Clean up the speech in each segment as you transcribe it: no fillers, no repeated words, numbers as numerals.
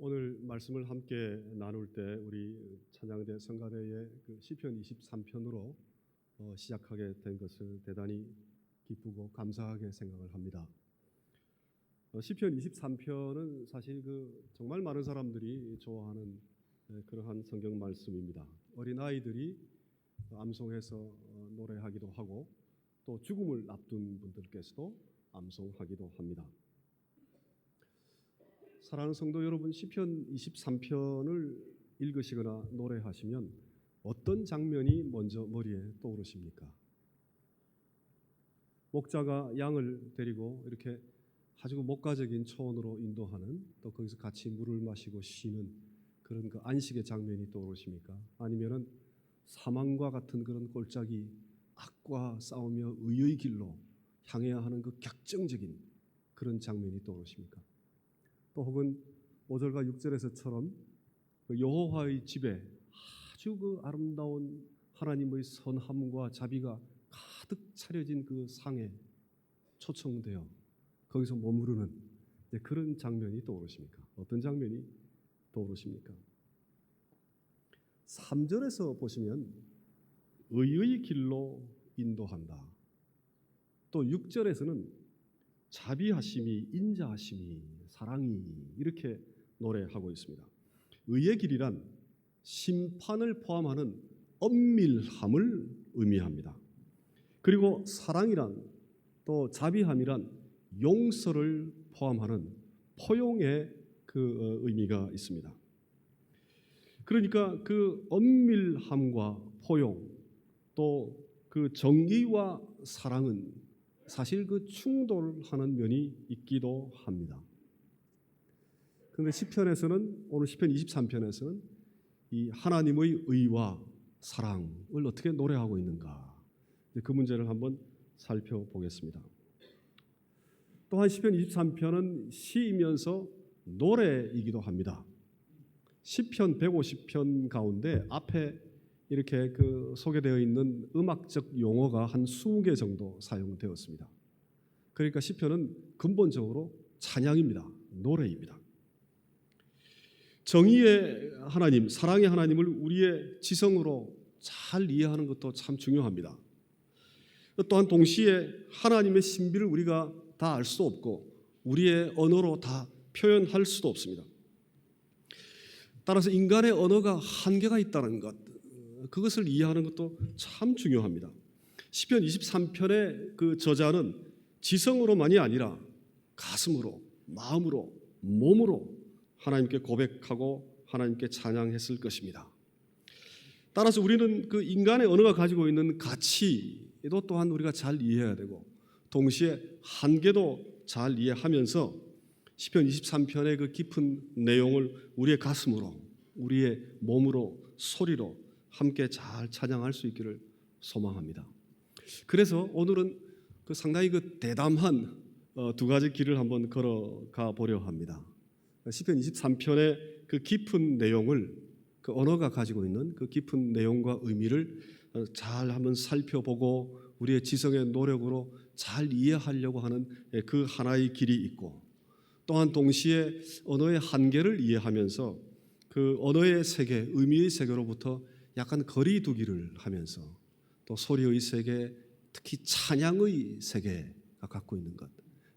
오늘 말씀을 함께 나눌 때 우리 찬양대 성가대의 그 시편 23편으로 시작하게 된 것을 대단히 기쁘고 감사하게 생각을 합니다. 시편 23편은 사실 정말 많은 사람들이 좋아하는 그러한 성경 말씀입니다. 어린 아이들이 암송해서 노래하기도 하고 또 죽음을 앞둔 분들께서도 암송하기도 합니다. 사랑하는 성도 여러분, 시편 23편을 읽으시거나 노래하시면 어떤 장면이 먼저 머리에 떠오르십니까? 목자가 양을 데리고 이렇게 아주 목가적인 초원으로 인도하는, 또 거기서 같이 물을 마시고 쉬는 그런 그 안식의 장면이 떠오르십니까? 아니면은 사망과 같은 그런 골짜기, 악과 싸우며 의의 길로 향해야 하는 그 격정적인 그런 장면이 떠오르십니까? 또 혹은 5절과 6절에서처럼 여호와의 집에 아주 그 아름다운 하나님의 선함과 자비가 가득 차려진 그 상에 초청되어 거기서 머무르는 그런 장면이 떠오르십니까? 어떤 장면이 떠오르십니까? 3절에서 보시면 의의 길로 인도한다. 또 6절에서는 자비하심이, 인자하심이, 사랑이, 이렇게 노래하고 있습니다. 의의 길이란 심판을 포함하는 엄밀함을 의미합니다. 그리고 사랑이란, 또 자비함이란 용서를 포함하는 포용의 그 의미가 있습니다. 그러니까 그 엄밀함과 포용, 또 그 정의와 사랑은 사실 그 충돌하는 면이 있기도 합니다. 그런데 시편에서는, 오늘 시편 23편에서는 이 하나님의 의와 사랑을 어떻게 노래하고 있는가, 그 문제를 한번 살펴보겠습니다. 또한 시편 23편은 시이면서 노래이기도 합니다. 시편 150편 가운데 앞에 이렇게 소개되어 있는 음악적 용어가 한 20개 정도 사용되었습니다. 그러니까 시편은 근본적으로 찬양입니다. 노래입니다. 정의의 하나님, 사랑의 하나님을 우리의 지성으로 잘 이해하는 것도 참 중요합니다. 또한 동시에 하나님의 신비를 우리가 다 알 수 없고 우리의 언어로 다 표현할 수도 없습니다. 따라서 인간의 언어가 한계가 있다는 것, 그것을 이해하는 것도 참 중요합니다. 시편 23편의 그 저자는 지성으로만이 아니라 가슴으로, 마음으로, 몸으로 하나님께 고백하고 하나님께 찬양했을 것입니다. 따라서 우리는 그 인간의 언어가 가지고 있는 가치도 또한 우리가 잘 이해해야 되고, 동시에 한계도 잘 이해하면서 시편 23편의 그 깊은 내용을 우리의 가슴으로, 우리의 몸으로, 소리로 함께 잘 찬양할 수 있기를 소망합니다. 그래서 오늘은 상당히 대담한 두 가지 길을 한번 걸어가 보려 합니다. 시편 23편의 그 깊은 내용을, 그 언어가 가지고 있는 그 깊은 내용과 의미를 잘 한번 살펴보고 우리의 지성의 노력으로 잘 이해하려고 하는 그 하나의 길이 있고, 또한 동시에 언어의 한계를 이해하면서 그 언어의 세계, 의미의 세계로부터 약간 거리 두기를 하면서 또 소리의 세계, 특히 찬양의 세계가 갖고 있는 것,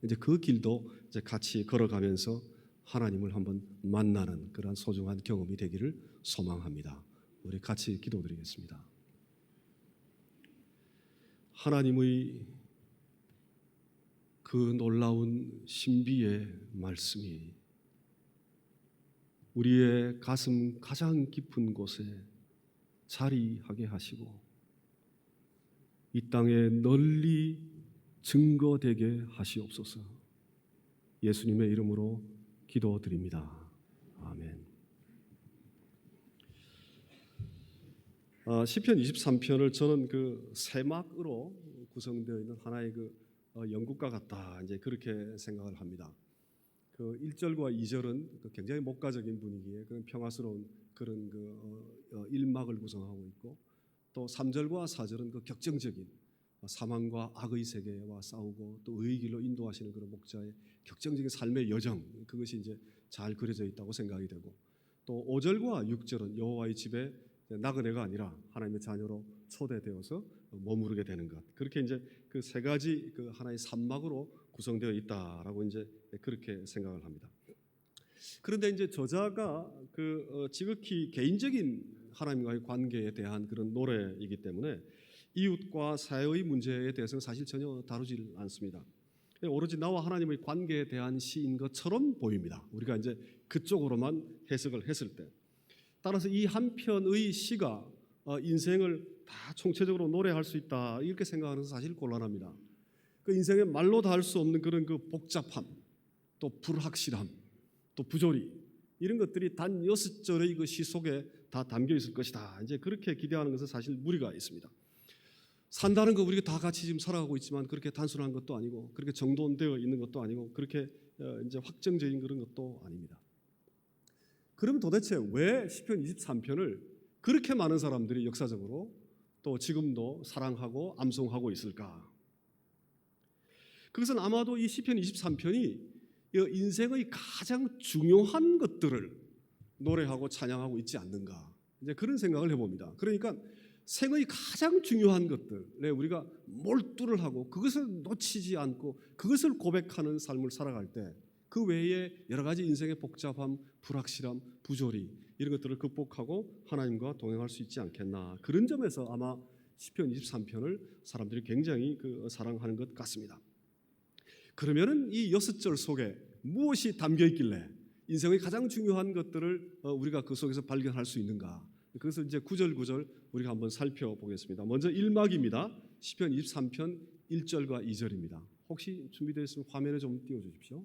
이제 그 길도 이제 같이 걸어가면서 하나님을 한번 만나는 그러한 소중한 경험이 되기를 소망합니다. 우리 같이 기도드리겠습니다. 하나님의 그 놀라운 신비의 말씀이 우리의 가슴 가장 깊은 곳에 자리하게 하시고 이 땅에 널리 증거되게 하시옵소서. 예수님의 이름으로 기도드립니다. 아멘. 시편 23편을 저는 세막으로 구성되어 있는 하나의 연극과 같다, 이제 그렇게 생각을 합니다. 1절과 2절은 굉장히 목가적인 분위기의 그런 평화스러운 그런 일막을 구성하고 있고, 또 3절과 4절은 격정적인 사망과 악의 세계와 싸우고 또 의의 길로 인도하시는 그런 목자의 격정적인 삶의 여정, 그것이 이제 잘 그려져 있다고 생각이 되고, 또 5절과 6절은 여호와의 집에 나그네가 아니라 하나님의 자녀로 초대되어서 머무르게 되는 것, 그렇게 이제 그 세 가지 그 하나의 산막으로 구성되어 있다라고 이제 그렇게 생각을 합니다. 그런데 이제 저자가 지극히 개인적인 하나님과의 관계에 대한 그런 노래이기 때문에 이웃과 사회의 문제에 대해서는 사실 전혀 다루질 않습니다. 오로지 나와 하나님의 관계에 대한 시인 것처럼 보입니다. 우리가 이제 그쪽으로만 해석을 했을 때. 따라서 이 한 편의 시가 인생을 다 총체적으로 노래할 수 있다, 이렇게 생각하는 것은 사실 곤란합니다. 그 인생의 말로 다 할 수 없는 그런 그 복잡함, 또 불확실함, 또 부조리, 이런 것들이 단 6절의 그 시 속에 다 담겨 있을 것이다, 이제 그렇게 기대하는 것은 사실 무리가 있습니다. 산다는 거 우리가 다 같이 지금 살아가고 있지만 그렇게 단순한 것도 아니고, 그렇게 정돈되어 있는 것도 아니고, 그렇게 이제 확정적인 그런 것도 아닙니다. 그러면 도대체 왜 시편 23편을 그렇게 많은 사람들이 역사적으로 또 지금도 사랑하고 암송하고 있을까? 그것은 아마도 이 시편 23편이 인생의 가장 중요한 것들을 노래하고 찬양하고 있지 않는가, 이제 그런 생각을 해봅니다. 그러니까 생의 가장 중요한 것들에 우리가 몰두를 하고 그것을 놓치지 않고 그것을 고백하는 삶을 살아갈 때 그 외에 여러 가지 인생의 복잡함, 불확실함, 부조리, 이런 것들을 극복하고 하나님과 동행할 수 있지 않겠나, 그런 점에서 아마 시편 23편을 사람들이 굉장히 사랑하는 것 같습니다. 그러면은 이 6절 속에 무엇이 담겨 있길래 인생의 가장 중요한 것들을 우리가 그 속에서 발견할 수 있는가? 그것을 이제 구절 우리가 한번 살펴보겠습니다. 먼저 1막입니다. 시편 23편 1절과 2절입니다. 혹시 준비되어 있으면 화면에 좀 띄워 주십시오.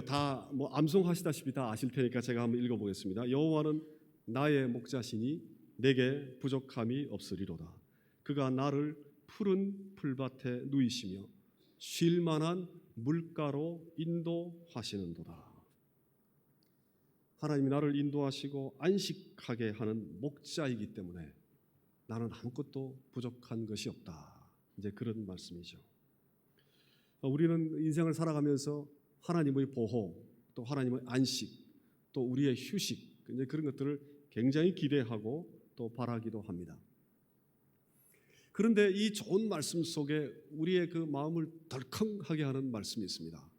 다 암송하시다시피 다 아실 테니까 제가 한번 읽어보겠습니다. 여호와는 나의 목자시니 내게 부족함이 없으리로다. 그가 나를 푸른 풀밭에 누이시며 쉴 만한 물가로 인도하시는도다. 하나님이 나를 인도하시고 안식하게 하는 목자이기 때문에 나는 아무것도 부족한 것이 없다, 이제 그런 말씀이죠. 우리는 인생을 살아가면서 하나님의 보호, 또 하나님의 안식, 또 우리의 휴식, 이제 그런 것들을 굉장히 기대하고 또 바라기도 합니다. 그런데 이 좋은 말씀 속에 우리의 그 마음을 덜컹하게 하는 말씀이 있습니다.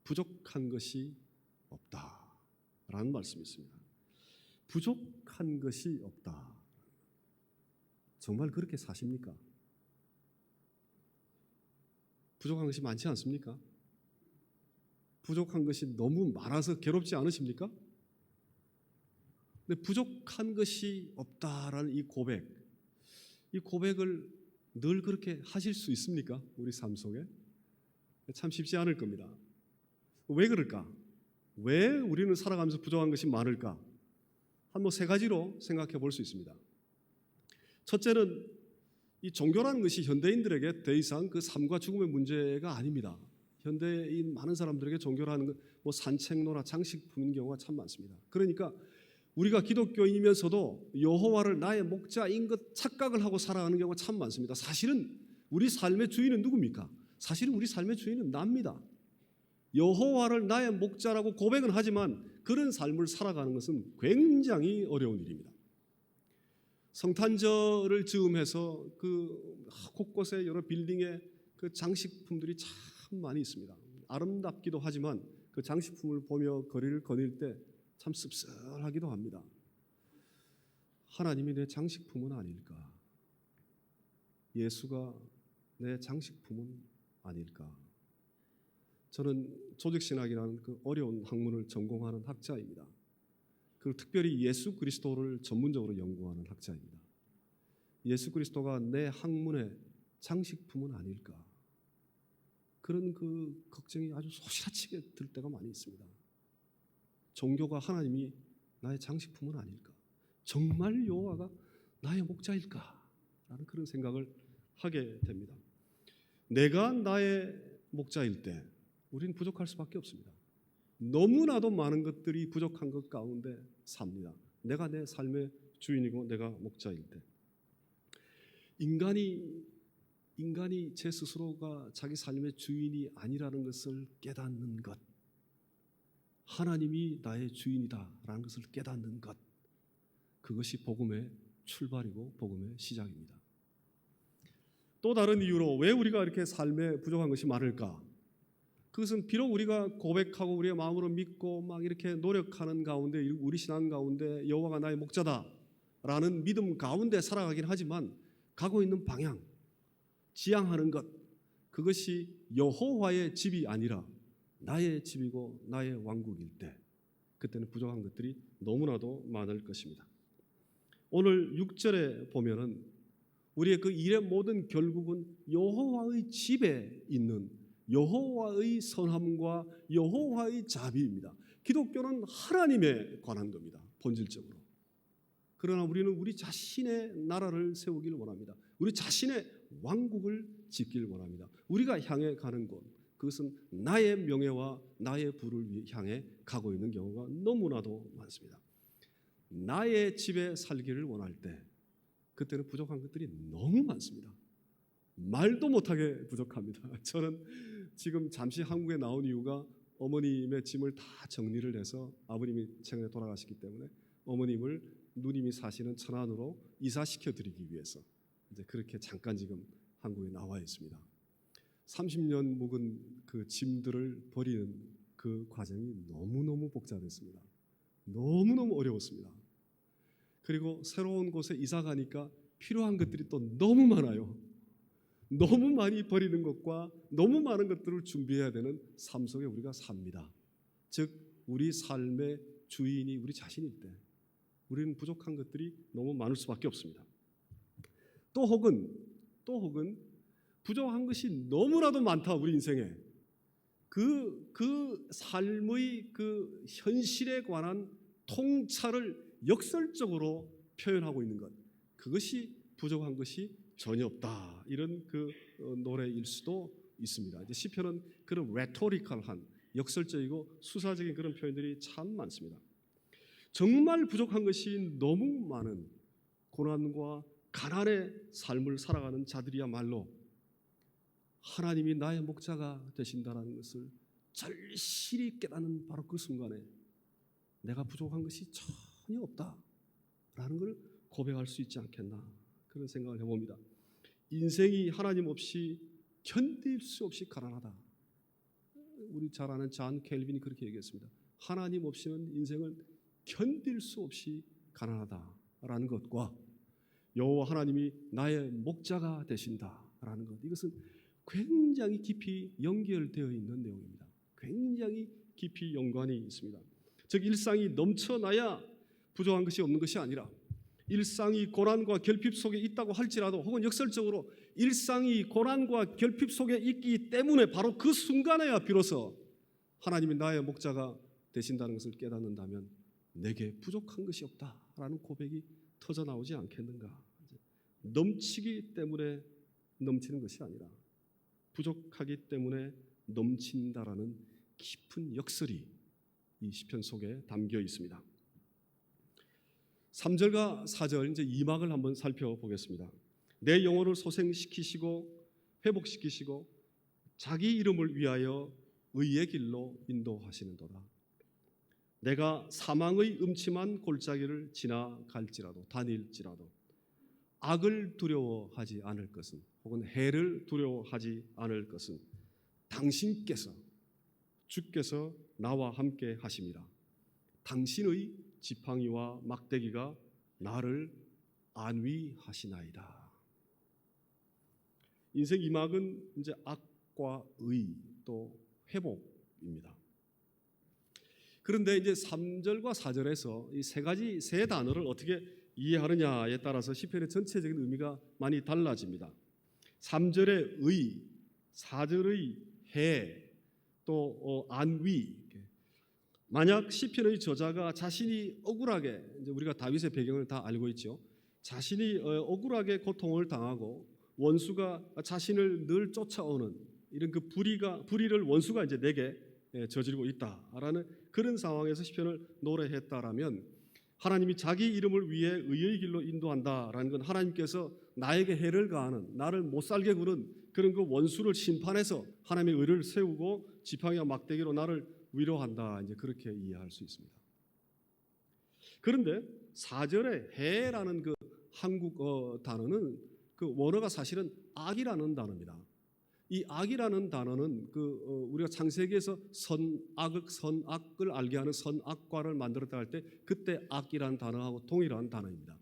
부족한 것이 없다라는 말씀이 있습니다. 부족한 것이 없다. 정말 그렇게 사십니까? 부족한 것이 많지 않습니까? 부족한 것이 너무 많아서 괴롭지 않으십니까? 근데 부족한 것이 없다라는 이 고백을 늘 그렇게 하실 수 있습니까? 우리 삶 속에? 참 쉽지 않을 겁니다. 왜 그럴까? 왜 우리는 살아가면서 부족한 것이 많을까? 한 세 가지로 생각해 볼 수 있습니다. 첫째는 이 종교라는 것이 현대인들에게 더 이상 그 삶과 죽음의 문제가 아닙니다. 현대인 많은 사람들에게 종교라는 것, 산책로나 장식품인 경우가 참 많습니다. 그러니까 우리가 기독교인이면서도 여호와를 나의 목자인 것 착각을 하고 살아가는 경우가 참 많습니다. 사실은 우리 삶의 주인은 누굽니까? 사실은 우리 삶의 주인은 납니다. 여호와를 나의 목자라고 고백은 하지만 그런 삶을 살아가는 것은 굉장히 어려운 일입니다. 성탄절을 즈음해서 곳곳에 여러 빌딩에 그 장식품들이 참 많이 있습니다. 아름답기도 하지만 그 장식품을 보며 거리를 거닐 때 참 씁쓸하기도 합니다. 하나님이 내 장식품은 아닐까? 예수가 내 장식품은 아닐까? 저는 조직신학이라는 그 어려운 학문을 전공하는 학자입니다. 그리고 특별히 예수 그리스도를 전문적으로 연구하는 학자입니다. 예수 그리스도가 내 학문의 장식품은 아닐까? 그런 그 걱정이 아주 소시라치게 들 때가 많이 있습니다. 종교가 하나님이 나의 장식품은 아닐까? 정말 여호와가 나의 목자일까? 라는 그런 생각을 하게 됩니다. 내가 나의 목자일 때 우리는 부족할 수밖에 없습니다. 너무나도 많은 것들이 부족한 것 가운데 삽니다. 내가 내 삶의 주인이고 내가 목자일 때. 인간이 제 스스로가 자기 삶의 주인이 아니라는 것을 깨닫는 것, 하나님이 나의 주인이다라는 것을 깨닫는 것, 그것이 복음의 출발이고 복음의 시작입니다. 또 다른 이유로 왜 우리가 이렇게 삶에 부족한 것이 많을까? 그것은 비록 우리가 고백하고 우리의 마음으로 믿고 막 이렇게 노력하는 가운데, 우리 신앙 가운데 여호와가 나의 목자다라는 믿음 가운데 살아가긴 하지만 가고 있는 방향, 지향하는 것, 그것이 여호와의 집이 아니라 나의 집이고 나의 왕국일 때, 그때는 부족한 것들이 너무나도 많을 것입니다. 오늘 6절에 보면은 우리의 그 일의 모든 결국은 여호와의 집에 있는 여호와의 선함과 여호와의 자비입니다. 기독교는 하나님에 관한 겁니다. 본질적으로. 그러나 우리는 우리 자신의 나라를 세우길 원합니다. 우리 자신의 왕국을 짓길 원합니다. 우리가 향해 가는 곳, 그것은 나의 명예와 나의 부를 향해 가고 있는 경우가 너무나도 많습니다. 나의 집에 살기를 원할 때 그때는 부족한 것들이 너무 많습니다. 말도 못하게 부족합니다. 저는 지금 잠시 한국에 나온 이유가 어머님의 짐을 다 정리를 해서, 아버님이 최근에 돌아가셨기 때문에 어머님을 누님이 사시는 천안으로 이사시켜 드리기 위해서 이제 그렇게 잠깐 지금 한국에 나와 있습니다. 30년 묵은 그 짐들을 버리는 그 과정이 너무너무 복잡했습니다. 너무너무 어려웠습니다. 그리고 새로운 곳에 이사 가니까 필요한 것들이 또 너무 많아요. 너무 많이 버리는 것과 너무 많은 것들을 준비해야 되는 삶 속에 우리가 삽니다. 즉 우리 삶의 주인이 우리 자신일 때 우리는 부족한 것들이 너무 많을 수밖에 없습니다. 또 혹은 부족한 것이 너무나도 많다. 우리 인생에 그 삶의 그 현실에 관한 통찰을 역설적으로 표현하고 있는 것, 그것이 부족한 것이 전혀 없다. 이런 그 노래일 수도 있습니다. 이제 시편은 그런 레토리컬한 역설적이고 수사적인 그런 표현들이 참 많습니다. 정말 부족한 것이 너무 많은 고난과 가난의 삶을 살아가는 자들이야말로 하나님이 나의 목자가 되신다는 것을 절실히 깨닫는 바로 그 순간에 내가 부족한 것이 전혀 없다라는 걸 고백할 수 있지 않겠나, 그런 생각을 해봅니다. 인생이 하나님 없이 견딜 수 없이 가난하다. 우리 잘 아는 존 켈빈이 그렇게 얘기했습니다. 하나님 없이는 인생은 견딜 수 없이 가난하다라는 것과 여호와 하나님이 나의 목자가 되신다라는 것, 이것은 굉장히 깊이 연결되어 있는 내용입니다. 굉장히 깊이 연관이 있습니다. 즉 일상이 넘쳐나야 부족한 것이 없는 것이 아니라, 일상이 고난과 결핍 속에 있다고 할지라도, 혹은 역설적으로 일상이 고난과 결핍 속에 있기 때문에 바로 그 순간에야 비로소 하나님이 나의 목자가 되신다는 것을 깨닫는다면 내게 부족한 것이 없다라는 고백이 터져 나오지 않겠는가. 넘치기 때문에 넘치는 것이 아니라 부족하기 때문에 넘친다라는 깊은 역설이 이 시편 속에 담겨 있습니다. 3절과 4절 이제 2막을 한번 살펴보겠습니다. 내 영혼을 소생시키시고 회복시키시고 자기 이름을 위하여 의의 길로 인도하시는도다. 내가 사망의 음침한 골짜기를 지나갈지라도, 다닐지라도 악을 두려워하지 않을 것은, 혹은 해를 두려워하지 않을 것은 당신께서, 주께서 나와 함께 하심이라. 당신의 지팡이와 막대기가 나를 안위하시나이다. 인생 2막은 이제 악과 의, 또 회복입니다. 그런데 이제 3절과 4절에서 이 세 단어를 어떻게 이해하느냐에 따라서 시편의 전체적인 의미가 많이 달라집니다. 3절의 의, 4절의 해, 또 안위. 만약 시편의 저자가 자신이 억울하게, 이제 우리가 다윗의 배경을 다 알고 있죠. 자신이 억울하게 고통을 당하고 원수가 자신을 늘 쫓아오는 이런 그 불의를 원수가 이제 내게 저지르고 있다라는 그런 상황에서 시편을 노래했다라면, 하나님이 자기 이름을 위해 의의 길로 인도한다라는 건 하나님께서 나에게 해를 가하는, 나를 못 살게 구는 그런 그 원수를 심판해서 하나님의 의를 세우고 지팡이와 막대기로 나를 위로한다. 이제 그렇게 이해할 수 있습니다. 그런데 4절에 해라는 그 한국어 단어는 그 원어가 사실은 악이라는 단어입니다. 이 악이라는 단어는 우리가 창세기에서 선악을 알게 하는 선악과를 만들었다 할 때 그때 악이라는 단어하고 동일한 단어입니다.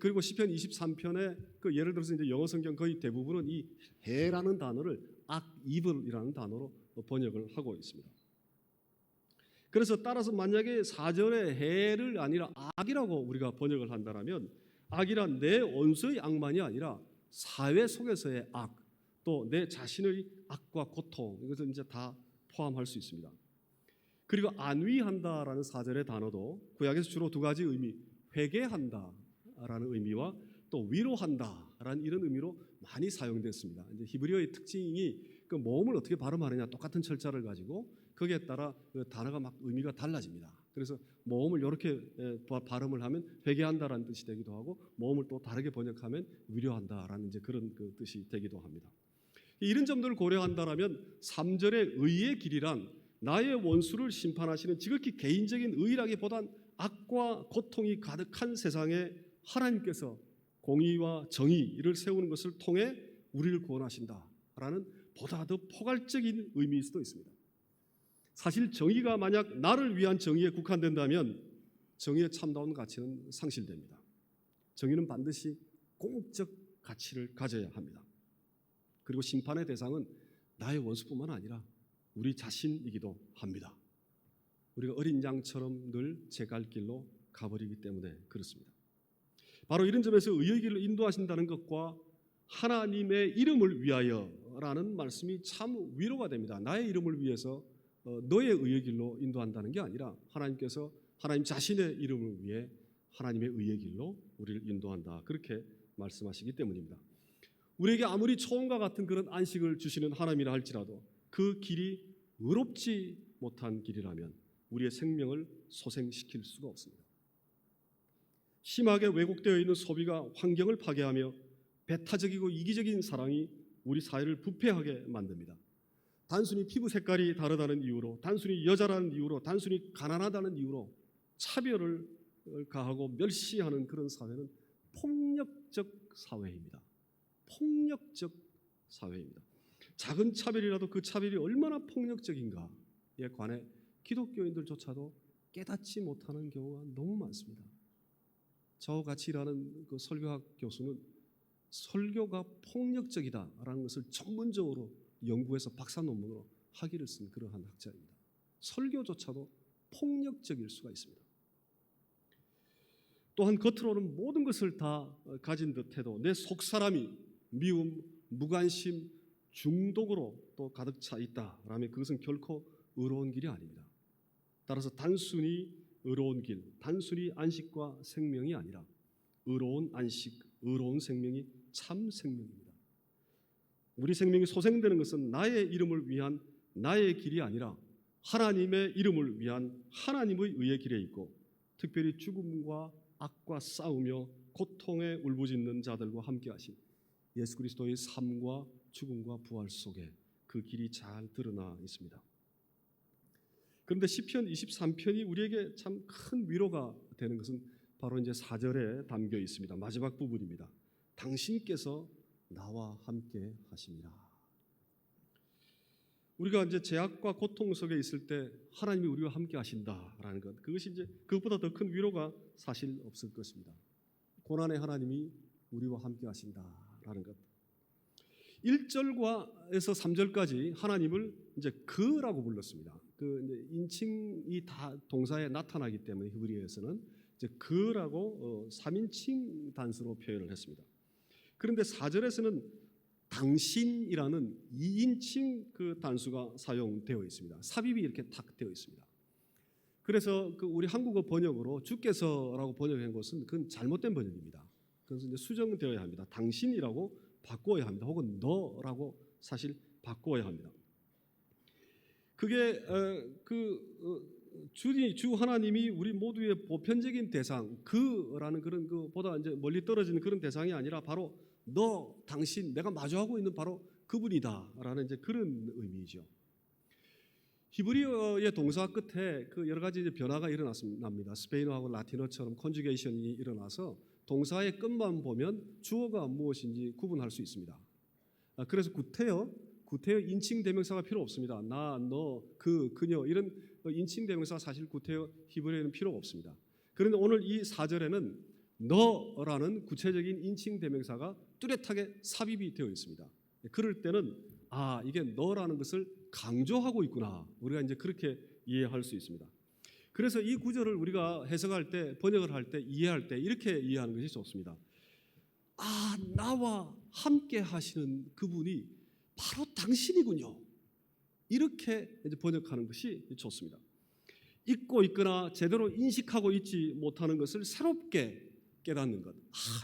그리고 시편 23편에 예를 들어서 이제 영어 성경 거의 대부분은 이 해라는 단어를 evil이라는 단어로 번역을 하고 있습니다. 그래서 따라서 만약에 4절에 해를 아니라 악이라고 우리가 번역을 한다면 악이란 내 원수의 악만이 아니라 사회 속에서의 악, 또 내 자신의 악과 고통, 이것을 이제 다 포함할 수 있습니다. 그리고 안위한다라는 4절의 단어도 구약에서 주로 두 가지 의미, 회개한다라는 의미와 또 위로한다라는 이런 의미로 많이 사용됐습니다. 이제 히브리어의 특징이 그 모음을 어떻게 발음하느냐, 똑같은 철자를 가지고 거기에 따라 그 단어가 막 의미가 달라집니다. 그래서 모음을 이렇게 발음을 하면 회개한다라는 뜻이 되기도 하고, 모음을 또 다르게 번역하면 위로한다라는 이제 그런 그 뜻이 되기도 합니다. 이런 점들을 고려한다라면 3절의 의의 길이란 나의 원수를 심판하시는 지극히 개인적인 의라기보단 악과 고통이 가득한 세상에 하나님께서 공의와 정의를 세우는 것을 통해 우리를 구원하신다라는 보다 더 포괄적인 의미일 수도 있습니다. 사실 정의가 만약 나를 위한 정의에 국한된다면 정의의 참다운 가치는 상실됩니다. 정의는 반드시 공적 가치를 가져야 합니다. 그리고 심판의 대상은 나의 원수뿐만 아니라 우리 자신이기도 합니다. 우리가 어린 양처럼 늘 제 갈 길로 가버리기 때문에 그렇습니다. 바로 이런 점에서 의의 길로 인도하신다는 것과 하나님의 이름을 위하여라는 말씀이 참 위로가 됩니다. 나의 이름을 위해서 너의 의의 길로 인도한다는 게 아니라 하나님께서 하나님 자신의 이름을 위해 하나님의 의의 길로 우리를 인도한다. 그렇게 말씀하시기 때문입니다. 우리에게 아무리 초원과 같은 그런 안식을 주시는 하나님이라 할지라도 그 길이 의롭지 못한 길이라면 우리의 생명을 소생시킬 수가 없습니다. 심하게 왜곡되어 있는 소비가 환경을 파괴하며 배타적이고 이기적인 사랑이 우리 사회를 부패하게 만듭니다. 단순히 피부 색깔이 다르다는 이유로, 단순히 여자라는 이유로, 단순히 가난하다는 이유로 차별을 가하고 멸시하는 그런 사회는 폭력적 사회입니다. 폭력적 사회입니다. 작은 차별이라도 그 차별이 얼마나 폭력적인가에 관해 기독교인들조차도 깨닫지 못하는 경우가 너무 많습니다. 저와 같이 일하는 그 설교학 교수는 설교가 폭력적이다라는 것을 전문적으로 연구해서 박사 논문으로 학위를 쓴 그러한 학자입니다. 설교조차도 폭력적일 수가 있습니다. 또한 겉으로는 모든 것을 다 가진 듯해도 내 속사람이 미움, 무관심, 중독으로 또 가득 차 있다라면 그것은 결코 의로운 길이 아닙니다. 따라서 단순히 의로운 길, 단순히 안식과 생명이 아니라 의로운 안식, 의로운 생명이 참 생명입니다. 우리 생명이 소생되는 것은 나의 이름을 위한 나의 길이 아니라 하나님의 이름을 위한 하나님의 의의 길에 있고, 특별히 죽음과 악과 싸우며 고통에 울부짖는 자들과 함께 하신 예수 그리스도의 삶과 죽음과 부활 속에 그 길이 잘 드러나 있습니다. 그런데 시편 23편이 우리에게 참 큰 위로가 되는 것은 바로 이제 4절에 담겨 있습니다. 마지막 부분입니다. 당신께서 나와 함께 하십니다. 우리가 이제 제약과 고통 속에 있을 때 하나님이 우리와 함께 하신다라는 것, 그것이 이제 그것보다 더 큰 위로가 사실 없을 것입니다. 고난의 하나님이 우리와 함께 하신다라는 것. 1절에서 3절까지 하나님을 이제 그라고 불렀습니다. 그 이제 인칭이 다 동사에 나타나기 때문에 히브리어에서는 이제 그라고 3인칭 단수로 표현을 했습니다. 그런데 4절에서는 당신이라는 2인칭 그 단수가 사용되어 있습니다. 삽입이 이렇게 탁 되어 있습니다. 그래서 그 우리 한국어 번역으로 주께서라고 번역한 것은 그건 잘못된 번역입니다. 그래서 이제 수정되어야 합니다. 당신이라고 바꾸어야 합니다. 혹은 너라고 사실 바꾸어야 합니다. 그게 주 하나님이 우리 모두의 보편적인 대상, 그라는 그런 그보다 이제 멀리 떨어지는 그런 대상이 아니라 바로 너, 당신, 내가 마주하고 있는 바로 그분이다라는 이제 그런 의미죠. 히브리어의 동사 끝에 그 여러 가지 이제 변화가 일어납니다. 스페인어하고 라틴어처럼 컨주게이션이 일어나서 동사의 끝만 보면 주어가 무엇인지 구분할 수 있습니다. 그래서 구태여 인칭 대명사가 필요 없습니다. 나, 너, 그녀 이런 인칭 대명사 사실 구태여 히브리어에는 필요가 없습니다. 그런데 오늘 이 4절에는 너라는 구체적인 인칭 대명사가 뚜렷하게 삽입이 되어 있습니다. 그럴 때는 이게 너라는 것을 강조하고 있구나. 우리가 이제 그렇게 이해할 수 있습니다. 그래서 이 구절을 우리가 해석할 때, 번역을 할 때, 이해할 때 이렇게 이해하는 것이 좋습니다. 나와 함께 하시는 그분이 바로 당신이군요. 이렇게 이제 번역하는 것이 좋습니다. 잊고 있거나 제대로 인식하고 있지 못하는 것을 새롭게 깨닫는 것.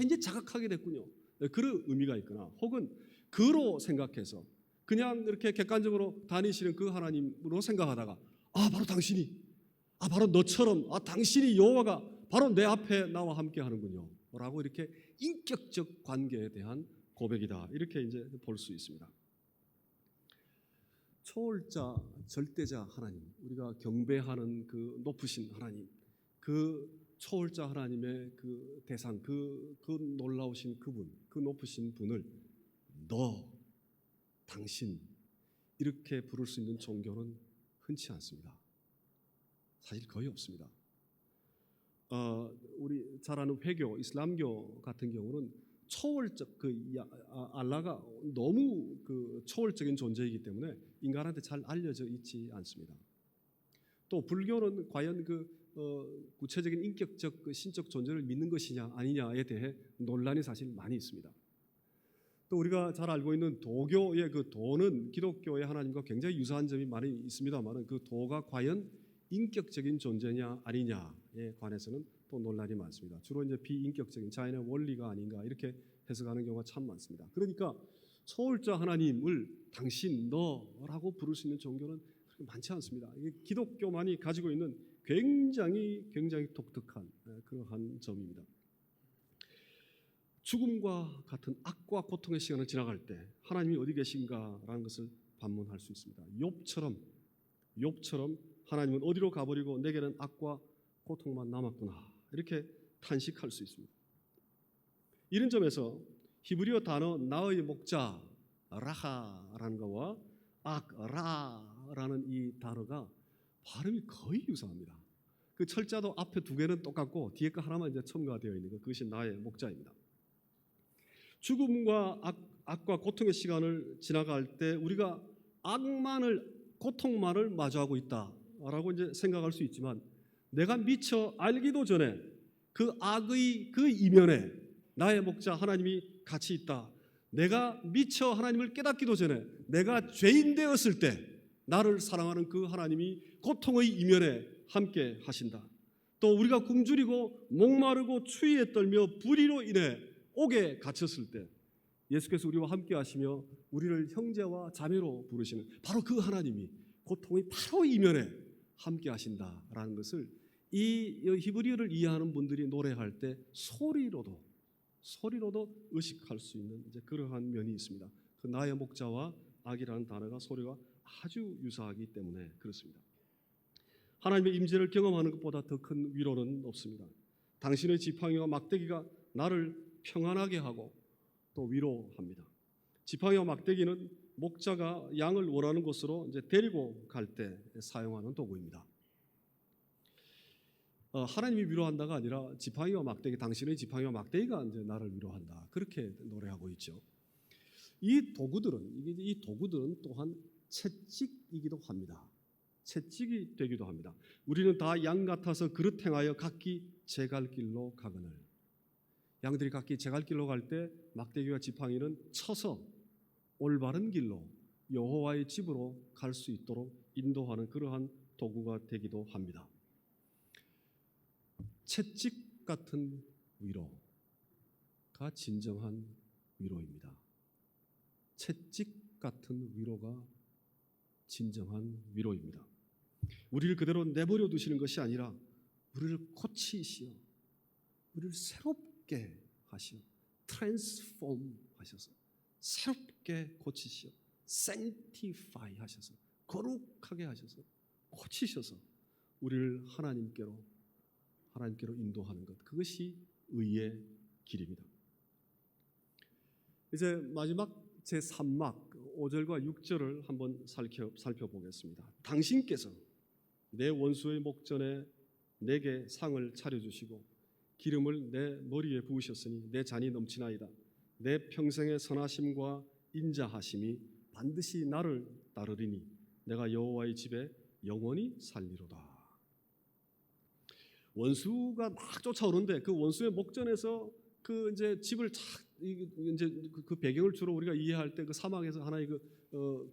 이제 자각하게 됐군요. 그런 의미가 있거나 혹은 그로 생각해서 그냥 이렇게 객관적으로 다니시는 그 하나님으로 생각하다가 바로 당신이 바로 너처럼 당신이 여호와가 바로 내 앞에 나와 함께 하는군요. 라고 이렇게 인격적 관계에 대한 고백이다. 이렇게 이제 볼 수 있습니다. 초월자, 절대자 하나님, 우리가 경배하는 그 높으신 하나님, 그 초월자 하나님의 그 대상, 그 놀라우신 그분, 그 높으신 분을 너, 당신 이렇게 부를 수 있는 종교는 흔치 않습니다. 사실 거의 없습니다. 우리 잘 아는 회교, 이슬람교 같은 경우는 초월적 알라가 너무 초월적인 존재이기 때문에 인간한테 잘 알려져 있지 않습니다. 또 불교는 과연 구체적인 인격적 신적 존재를 믿는 것이냐 아니냐에 대해 논란이 사실 많이 있습니다. 또 우리가 잘 알고 있는 도교의 도는 기독교의 하나님과 굉장히 유사한 점이 많이 있습니다만 그 도가 과연 인격적인 존재냐 아니냐에 관해서는 또 논란이 많습니다. 주로 이제 비인격적인 자연의 원리가 아닌가 이렇게 해석하는 경우가 참 많습니다. 그러니까 초월자 하나님을 당신, 너라고 부를 수 있는 종교는 그렇게 많지 않습니다. 이게 기독교만이 가지고 있는 굉장히 독특한 그러한 점입니다. 죽음과 같은 악과 고통의 시간을 지나갈 때 하나님이 어디 계신가라는 것을 반문할 수 있습니다. 욥처럼 하나님은 어디로 가버리고 내게는 악과 고통만 남았구나 이렇게 탄식할 수 있습니다. 이런 점에서 히브리어 단어 나의 목자 라하라는 것과 악라라는 이 단어가 발음이 거의 유사합니다. 그 철자도 앞에 두 개는 똑같고 뒤에 거 하나만 이제 첨가되어 있는 것, 그것이 나의 목자입니다. 죽음과 악과 고통의 시간을 지나갈 때 우리가 고통만을 마주하고 있다라고 이제 생각할 수 있지만 내가 미처 알기도 전에 그 악의 그 이면에 나의 목자 하나님이 같이 있다. 내가 미처 하나님을 깨닫기도 전에 내가 죄인 되었을 때 나를 사랑하는 그 하나님이 고통의 이면에 함께 하신다. 또 우리가 굶주리고 목마르고 추위에 떨며 불의로 인해 옥에 갇혔을 때 예수께서 우리와 함께 하시며 우리를 형제와 자매로 부르시는 바로 그 하나님이 고통의 바로 이면에 함께 하신다라는 것을 이 히브리어를 이해하는 분들이 노래할 때 소리로도 의식할 수 있는 이제 그러한 면이 있습니다. 그 나의 목자와 악이라는 단어가 소리가 아주 유사하기 때문에 그렇습니다. 하나님의 임재를 경험하는 것보다 더 큰 위로는 없습니다. 당신의 지팡이와 막대기가 나를 평안하게 하고 또 위로합니다. 지팡이와 막대기는 목자가 양을 원하는 곳으로 이제 데리고 갈 때 사용하는 도구입니다. 하나님이 위로한다가 아니라 지팡이와 막대기, 당신의 지팡이와 막대기가 이제 나를 위로한다. 그렇게 노래하고 있죠. 이 도구들은 또한 채찍이기도 합니다. 채찍이 되기도 합니다. 우리는 다 양 같아서 그릇 행하여 각기 제 갈 길로 가거늘. 양들이 각기 제 갈 길로 갈 때 막대기와 지팡이는 쳐서 올바른 길로 여호와의 집으로 갈 수 있도록 인도하는 그러한 도구가 되기도 합니다. 채찍 같은 위로가 진정한 위로입니다. 채찍 같은 위로가 진정한 위로입니다. 우리를 그대로 내버려 두시는 것이 아니라 우리를 고치시어 우리를 새롭게 하시어 트랜스폼 하셔서 새롭게 고치시어 sanctify 하셔서 거룩하게 하셔서 고치셔서 우리를 하나님께로 인도하는 것, 그것이 의의 길입니다. 이제 마지막 제3막 5절과 6절을 한번 살펴보겠습니다. 당신께서 내 원수의 목전에 내게 상을 차려주시고 기름을 내 머리에 부으셨으니 내 잔이 넘치나이다. 내 평생의 선하심과 인자하심이 반드시 나를 따르리니 내가 여호와의 집에 영원히 살리로다. 원수가 막 쫓아오는데 그 원수의 목전에서 그 이제 집을 이제 그 배경을 주로 우리가 이해할 때 그 사막에서 하나의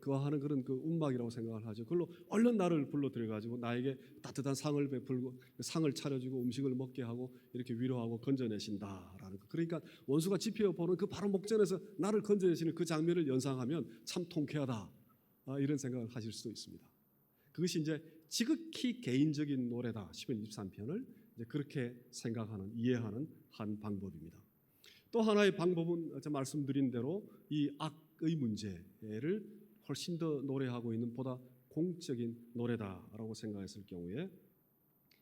그와하는 그런 그 운막이라고 생각을 하죠. 그걸로 얼른 나를 불러들여 가지고 나에게 따뜻한 상을 베풀고 상을 차려주고 음식을 먹게 하고 이렇게 위로하고 건져내신다라는 거. 그러니까 원수가 지펴보는 그 바로 목전에서 나를 건져내시는 그 장면을 연상하면 참 통쾌하다, 이런 생각을 하실 수도 있습니다. 그것이 이제 지극히 개인적인 노래다. 시편 23편을 이제 그렇게 생각하는, 이해하는 한 방법입니다. 또 하나의 방법은 제가 말씀드린 대로 이 악의 문제를 훨씬 더 노래하고 있는 보다 공적인 노래다라고 생각했을 경우에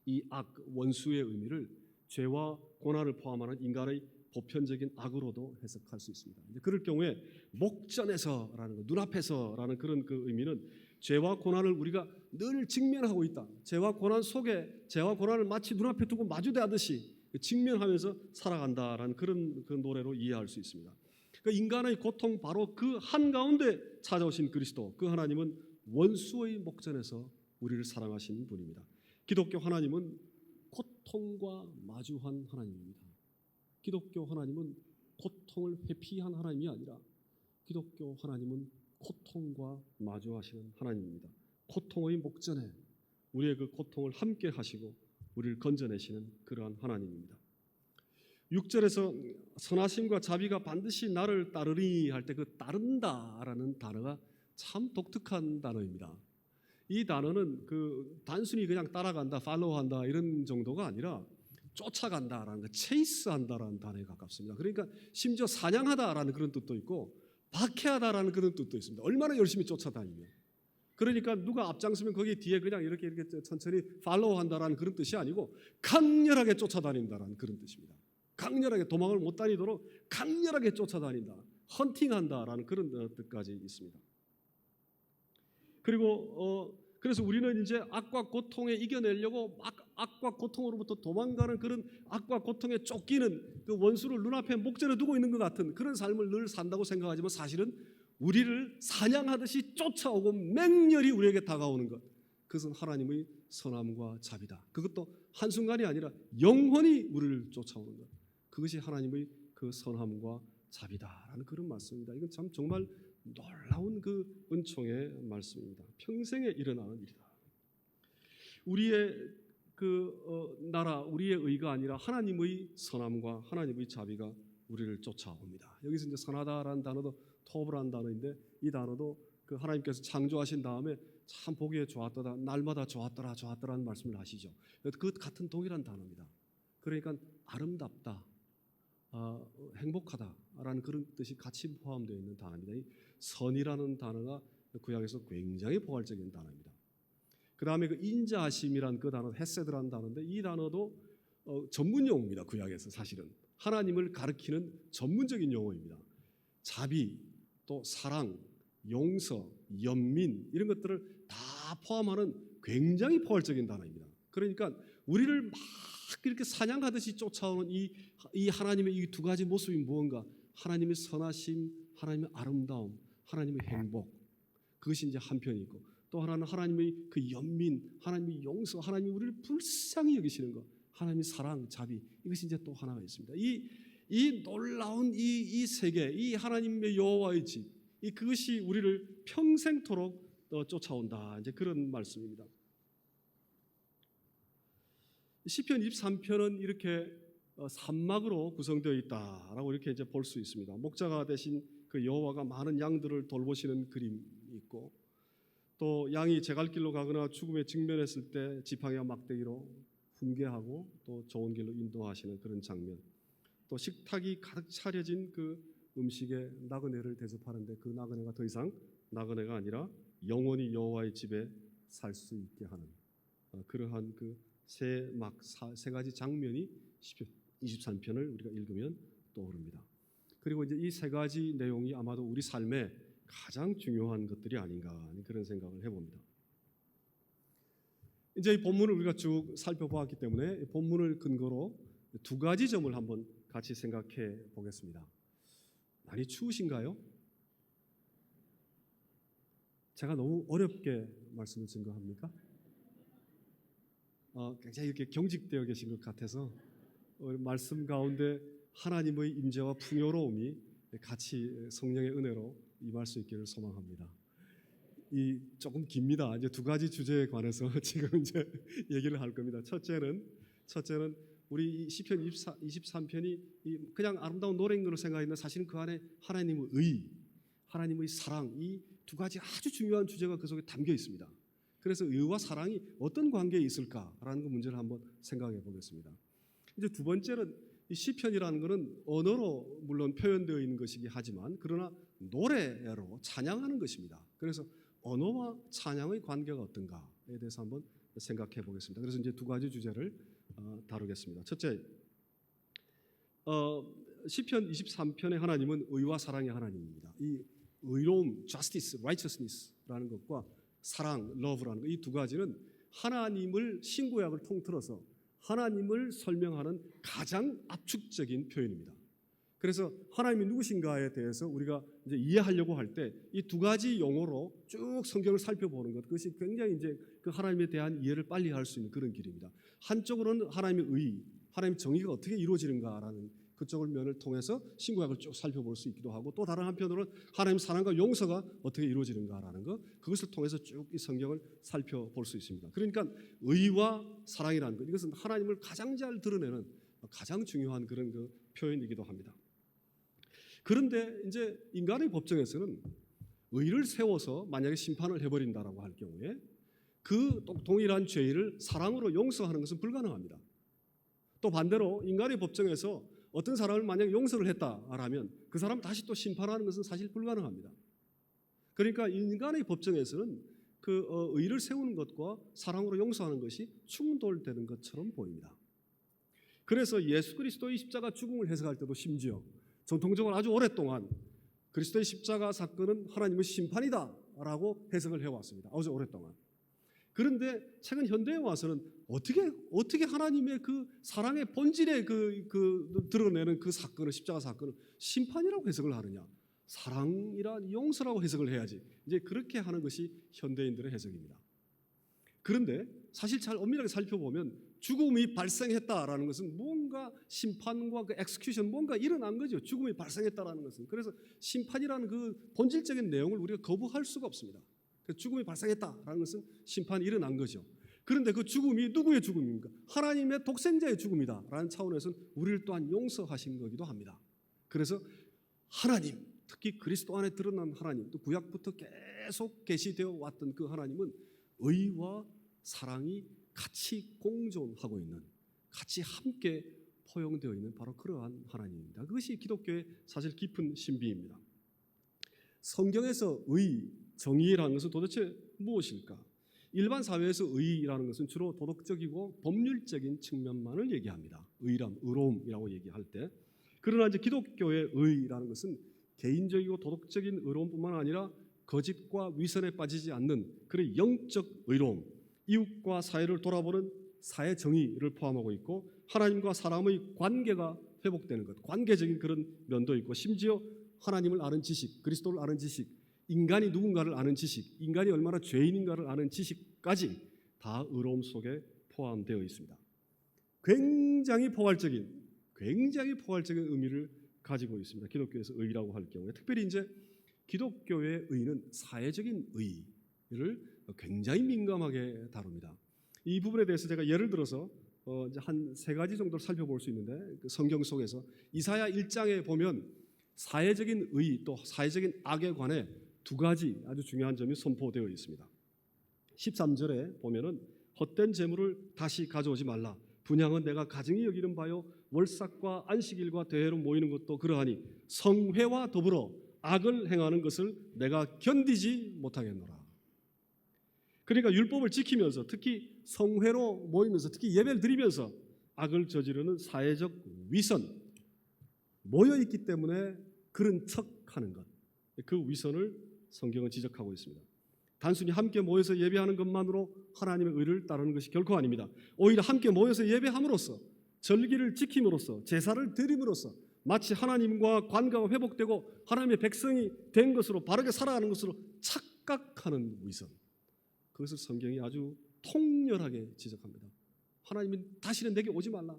이 악, 원수의 의미를 죄와 고난을 포함하는 인간의 보편적인 악으로도 해석할 수 있습니다. 이제 그럴 경우에 목전에서라는 것, 눈앞에서라는 그런 그 의미는 죄와 고난을 우리가 늘 직면하고 있다. 죄와 고난 속에 죄와 고난을 마치 눈앞에 두고 마주대하듯이 직면하면서 살아간다라는 그런 그 노래로 이해할 수 있습니다. 그러니까 인간의 고통 바로 그 한가운데 찾아오신 그리스도, 그 하나님은 원수의 목전에서 우리를 사랑하신 분입니다. 기독교 하나님은 고통과 마주한 하나님입니다. 기독교 하나님은 고통을 회피한 하나님이 아니라 기독교 하나님은 고통과 마주하시는 하나님입니다. 고통의 목전에 우리의 그 고통을 함께 하시고 우리를 건져내시는 그러한 하나님입니다. 6절에서 선하심과 자비가 반드시 나를 따르리 할 때 그 따른다라는 단어가 참 독특한 단어입니다. 이 단어는 그 단순히 그냥 따라간다, 팔로우한다 이런 정도가 아니라 쫓아간다라는 거, 체이스한다라는 단어에 가깝습니다. 그러니까 심지어 사냥하다라는 그런 뜻도 있고 박해하다라는 그런 뜻도 있습니다. 얼마나 열심히 쫓아다니면. 그러니까 누가 앞장서면 거기 뒤에 그냥 이렇게 천천히 팔로우한다라는 그런 뜻이 아니고 강렬하게 쫓아다닌다라는 그런 뜻입니다. 강렬하게 도망을 못 다니도록 강렬하게 쫓아다닌다, 헌팅한다라는 그런 뜻까지 있습니다. 그리고 그래서 우리는 이제 악과 고통에 이겨내려고 악과 고통으로부터 도망가는 그런 악과 고통에 쫓기는 그 원수를 눈앞에 목전에 두고 있는 것 같은 그런 삶을 늘 산다고 생각하지만 사실은 우리를 사냥하듯이 쫓아오고 맹렬히 우리에게 다가오는 것, 그것은 하나님의 선함과 자비다. 그것도 한순간이 아니라 영원히 우리를 쫓아오는 것, 그것이 하나님의 그 선함과 자비다라는 그런 말씀입니다. 이건 참 정말 놀라운 그 은총의 말씀입니다. 평생에 일어나는 일이다. 우리의 나라, 우리의 의가 아니라 하나님의 선함과 하나님의 자비가 우리를 쫓아옵니다. 여기서 이제 선하다라는 단어도 토브라는 단어인데 이 단어도 그 하나님께서 창조하신 다음에 참 보기에 좋았더라, 날마다 좋았더라는 말씀을 하시죠. 그 같은 동일한 단어입니다. 그러니까 아름답다, 행복하다라는 그런 뜻이 같이 포함되어 있는 단어입니다. 이 선이라는 단어가 구약에서 굉장히 포괄적인 단어입니다. 그 다음에 그 인자하심이라는 그 단어, 헤세드라는 단어인데 이 단어도 전문 용어입니다. 구약에서 사실은 하나님을 가리키는 전문적인 용어입니다. 자비, 또 사랑, 용서, 연민 이런 것들을 다 포함하는 굉장히 포괄적인 단어입니다. 그러니까 우리를 막 이렇게 사냥하듯이 쫓아오는 이 하나님의 이 두 가지 모습이 무언가, 하나님의 선하심, 하나님의 아름다움, 하나님의 행복, 그것이 이제 한편이 있고 또 하나는 하나님의 그 연민, 하나님의 용서, 하나님이 우리를 불쌍히 여기시는 것, 하나님의 사랑, 자비, 이것이 이제 또 하나가 있습니다. 이 놀라운 이 세계, 이 하나님의 여호와의 집, 그것이 우리를 평생토록 쫓아온다. 이제 그런 말씀입니다. 시편 23편은 이렇게 산막으로 구성되어 있다라고 이렇게 이제 볼 수 있습니다. 목자가 되신 그 여호와가 많은 양들을 돌보시는 그림이 있고 또 양이 제갈길로 가거나 죽음에 직면했을 때 지팡이와 막대기로 훈계하고 또 좋은 길로 인도하시는 그런 장면, 또 식탁이 가득 차려진 그 음식에 나그네를 대접하는데 그 나그네가 더 이상 나그네가 아니라 영원히 여호와의 집에 살 수 있게 하는 그러한 그 세 가지 장면이 시편 23편을 우리가 읽으면 떠오릅니다. 그리고 이제 이 세 가지 내용이 아마도 우리 삶에 가장 중요한 것들이 아닌가 그런 생각을 해봅니다. 이제 이 본문을 우리가 쭉 살펴보았기 때문에 이 본문을 근거로 두 가지 점을 한번 같이 생각해 보겠습니다. 많이 추우신가요? 제가 너무 어렵게 말씀을 증거합니까? 굉장히 이렇게 경직되어 계신 것 같아서 말씀 가운데 하나님의 임재와 풍요로움이 같이 성령의 은혜로 임할 수 있기를 소망합니다. 이 조금 깁니다. 이제 두 가지 주제에 관해서 지금 이제 얘기를 할 겁니다. 첫째는 우리 시편 23편이 그냥 아름다운 노래인 걸로 생각했는데 사실은 그 안에 하나님의 의, 하나님의 사랑, 이 두 가지 아주 중요한 주제가 그 속에 담겨 있습니다. 그래서 의와 사랑이 어떤 관계에 있을까라는 그 문제를 한번 생각해 보겠습니다. 이제 두 번째는 이 시편이라는 것은 언어로 물론 표현되어 있는 것이긴 하지만 그러나 노래로 찬양하는 것입니다. 그래서 언어와 찬양의 관계가 어떤가에 대해서 한번 생각해 보겠습니다. 그래서 이제 두 가지 주제를 다루겠습니다. 첫째, 시편 23편의 하나님은 의와 사랑의 하나님입니다. 이 의로움, justice, righteousness라는 것과 사랑, love라는 것, 이 두 가지는 하나님을 신구약을 통틀어서 하나님을 설명하는 가장 압축적인 표현입니다. 그래서 하나님이 누구신가에 대해서 우리가 이제 이해하려고 할 때 이 두 가지 용어로 쭉 성경을 살펴보는 것, 그것이 굉장히 이제 그 하나님에 대한 이해를 빨리 할 수 있는 그런 길입니다. 한쪽으로는 하나님의 의, 하나님의 정의가 어떻게 이루어지는가라는 그쪽을 면을 통해서 신구약을 쭉 살펴볼 수 있기도 하고 또 다른 한편으로는 하나님 사랑과 용서가 어떻게 이루어지는가라는 것, 그것을 통해서 쭉 이 성경을 살펴볼 수 있습니다. 그러니까 의와 사랑이라는 것, 이것은 하나님을 가장 잘 드러내는 가장 중요한 그런 그 표현이기도 합니다. 그런데 이제 인간의 법정에서는 의를 세워서 만약에 심판을 해버린다라고 할 경우에 그 동일한 죄를 사랑으로 용서하는 것은 불가능합니다. 또 반대로 인간의 법정에서 어떤 사람을 만약에 용서를 했다라면 그 사람 다시 또 심판하는 것은 사실 불가능합니다. 그러니까 인간의 법정에서는 그 의를 세우는 것과 사랑으로 용서하는 것이 충돌되는 것처럼 보입니다. 그래서 예수 그리스도의 십자가 죽음을 해석할 때도 심지어 전통적으로 아주 오랫동안 그리스도의 십자가 사건은 하나님의 심판이다라고 해석을 해왔습니다. 아주 오랫동안. 그런데 최근 현대에 와서는 어떻게 하나님의 그 사랑의 본질에 드러내는 그 사건을 십자가 사건을 심판이라고 해석을 하느냐? 사랑이란 용서라고 해석을 해야지. 이제 그렇게 하는 것이 현대인들의 해석입니다. 그런데 사실 잘 엄밀하게 살펴보면 죽음이 발생했다라는 것은 뭔가 심판과 그 엑스큐션 뭔가 일어난 거죠. 죽음이 발생했다라는 것은. 그래서 심판이라는 그 본질적인 내용을 우리가 거부할 수가 없습니다. 죽음이 발생했다라는 것은 심판이 일어난 거죠. 그런데 그 죽음이 누구의 죽음입니까? 하나님의 독생자의 죽음이다라는 차원에서는 우리를 또한 용서하신 거기도 합니다. 그래서 하나님, 특히 그리스도 안에 드러난 하나님, 또 구약부터 계속 계시되어 왔던 그 하나님은 의와 사랑이 같이 공존하고 있는, 같이 함께 포용되어 있는 바로 그러한 하나님입니다. 그것이 기독교의 사실 깊은 신비입니다. 성경에서 의, 정의라는 것은 도대체 무엇일까? 일반 사회에서 의라는 것은 주로 도덕적이고 법률적인 측면만을 얘기합니다. 의로움이라고 얘기할 때. 그러나 이제 기독교의 의라는 것은 개인적이고 도덕적인 의로움뿐만 아니라 거짓과 위선에 빠지지 않는 그런 영적 의로움, 이웃과 사회를 돌아보는 사회 정의를 포함하고 있고 하나님과 사람의 관계가 회복되는 것, 관계적인 그런 면도 있고 심지어 하나님을 아는 지식, 그리스도를 아는 지식, 인간이 누군가를 아는 지식, 인간이 얼마나 죄인인가를 아는 지식까지 다 의로움 속에 포함되어 있습니다. 굉장히 포괄적인 의미를 가지고 있습니다. 기독교에서 의라고 할 경우에 특별히 이제 기독교의 의는 사회적인 의를 굉장히 민감하게 다룹니다. 이 부분에 대해서 제가 예를 들어서 한 세 가지 정도를 살펴볼 수 있는데 그 성경 속에서 이사야 1장에 보면 사회적인 의 또 사회적인 악에 관해 두 가지 아주 중요한 점이 선포되어 있습니다. 13절에 보면은 헛된 재물을 다시 가져오지 말라. 분향은 내가 가증히 여기는 바요 월삭과 안식일과 대회로 모이는 것도 그러하니 성회와 더불어 악을 행하는 것을 내가 견디지 못하겠노라. 그러니까 율법을 지키면서 특히 성회로 모이면서 특히 예배를 드리면서 악을 저지르는 사회적 위선, 모여있기 때문에 그런 척하는 것, 그 위선을 성경은 지적하고 있습니다. 단순히 함께 모여서 예배하는 것만으로 하나님의 의를 따르는 것이 결코 아닙니다. 오히려 함께 모여서 예배함으로써 절기를 지킴으로써 제사를 드림으로써 마치 하나님과 관계가 회복되고 하나님의 백성이 된 것으로 바르게 살아가는 것으로 착각하는 위선, 그것을 성경이 아주 통렬하게 지적합니다. 하나님은 다시는 내게 오지 말라.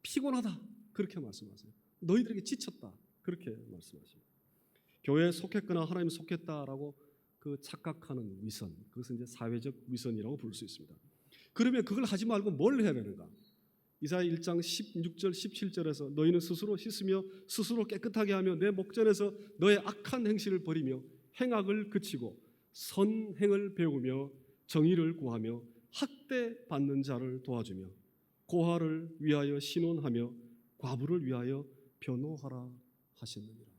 피곤하다. 그렇게 말씀하세요. 너희들에게 지쳤다. 그렇게 말씀하십니다. 교회에 속했거나 하나님에 속했다라고 그 착각하는 위선, 그것은 이제 사회적 위선이라고 부를 수 있습니다. 그러면 그걸 하지 말고 뭘 해야 되는가? 이사야 1장 16절 17절에서 너희는 스스로 씻으며 스스로 깨끗하게 하며 내 목전에서 너의 악한 행실을 버리며 행악을 그치고 선행을 배우며 정의를 구하며 학대받는 자를 도와주며 고아를 위하여 신원하며 과부를 위하여 변호하라 하셨느니라.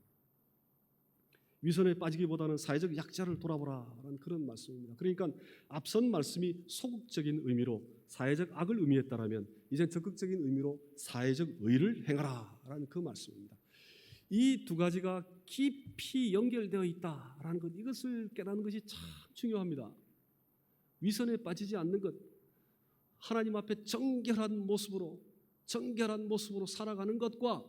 위선에 빠지기보다는 사회적 약자를 돌아보라라는 그런 말씀입니다. 그러니까 앞선 말씀이 소극적인 의미로 사회적 악을 의미했다라면 이제 적극적인 의미로 사회적 의를 행하라라는 그 말씀입니다. 이 두 가지가 깊이 연결되어 있다라는 것, 이것을 깨닫는 것이 참 중요합니다. 위선에 빠지지 않는 것, 하나님 앞에 정결한 모습으로 살아가는 것과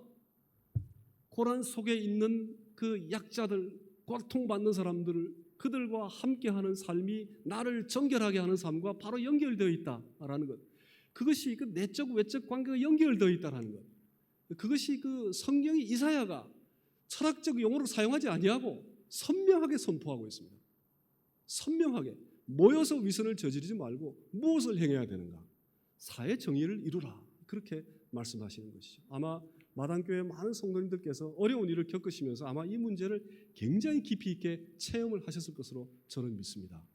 고난 속에 있는 그 약자들, 고통받는 사람들을 그들과 함께하는 삶이 나를 정결하게 하는 삶과 바로 연결되어 있다라는 것, 그것이 그 내적 외적 관계가 연결되어 있다라는 것, 그것이 그 성경이 이사야가 철학적 용어를 사용하지 아니하고 선명하게 선포하고 있습니다. 선명하게 모여서 위선을 저지르지 말고 무엇을 행해야 되는가? 사회 정의를 이루라. 그렇게 말씀하시는 것이죠. 아마 마당교회 많은 성도님들께서 어려운 일을 겪으시면서 아마 이 문제를 굉장히 깊이 있게 체험을 하셨을 것으로 저는 믿습니다.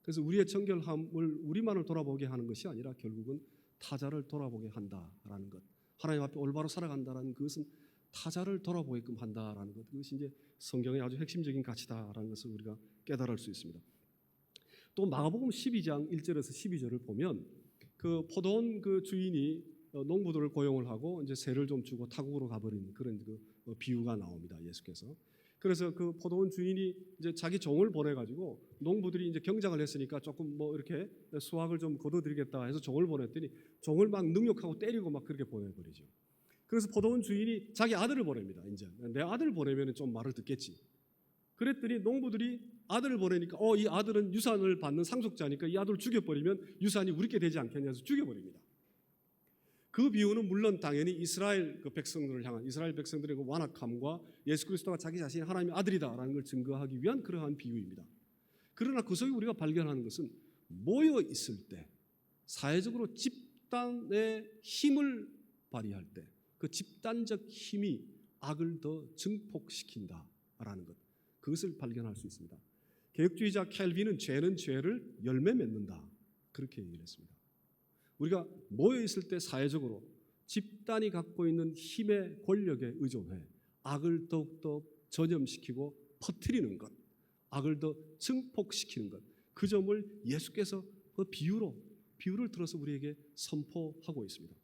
그래서 우리의 정결함을 우리만을 돌아보게 하는 것이 아니라 결국은 타자를 돌아보게 한다라는 것, 하나님 앞에 올바로 살아간다는 그것은 타자를 돌아보게끔 한다라는 것, 그것이 이제 성경의 아주 핵심적인 가치다라는 것을 우리가 깨달을 수 있습니다. 또 마가복음 12장 1절에서 12절을 보면 그 포도원 그 주인이 농부들을 고용을 하고 이제 세를 좀 주고 타국으로 가버린 그런 그 비유가 나옵니다. 예수께서. 그래서 그 포도원 주인이 이제 자기 종을 보내가지고 농부들이 이제 경작을 했으니까 조금 뭐 이렇게 수확을 좀 거둬드리겠다 해서 종을 보냈더니 종을 막 능욕하고 때리고 막 그렇게 보내버리죠. 그래서 포도원 주인이 자기 아들을 보냅니다. 이제 내 아들을 보내면 좀 말을 듣겠지. 그랬더니 농부들이 아들을 보내니까 이 아들은 유산을 받는 상속자니까 이 아들을 죽여버리면 유산이 우리께 되지 않겠냐 해서 죽여버립니다. 그 비유는 물론 당연히 이스라엘 그 백성들을 향한 이스라엘 백성들의 그 완악함과 예수 그리스도가 자기 자신이 하나님의 아들이다라는 걸 증거하기 위한 그러한 비유입니다. 그러나 그 속에 우리가 발견하는 것은 모여 있을 때 사회적으로 집단의 힘을 발휘할 때 그 집단적 힘이 악을 더 증폭시킨다라는 것, 그것을 발견할 수 있습니다. 개혁주의자 켈빈은 죄는 죄를 열매 맺는다 그렇게 얘기를 했습니다. 우리가 모여 있을 때 사회적으로 집단이 갖고 있는 힘의 권력에 의존해 악을 더욱더 전염시키고 퍼뜨리는 것, 악을 더 증폭시키는 것, 그 점을 예수께서 그 비유를 들어서 우리에게 선포하고 있습니다.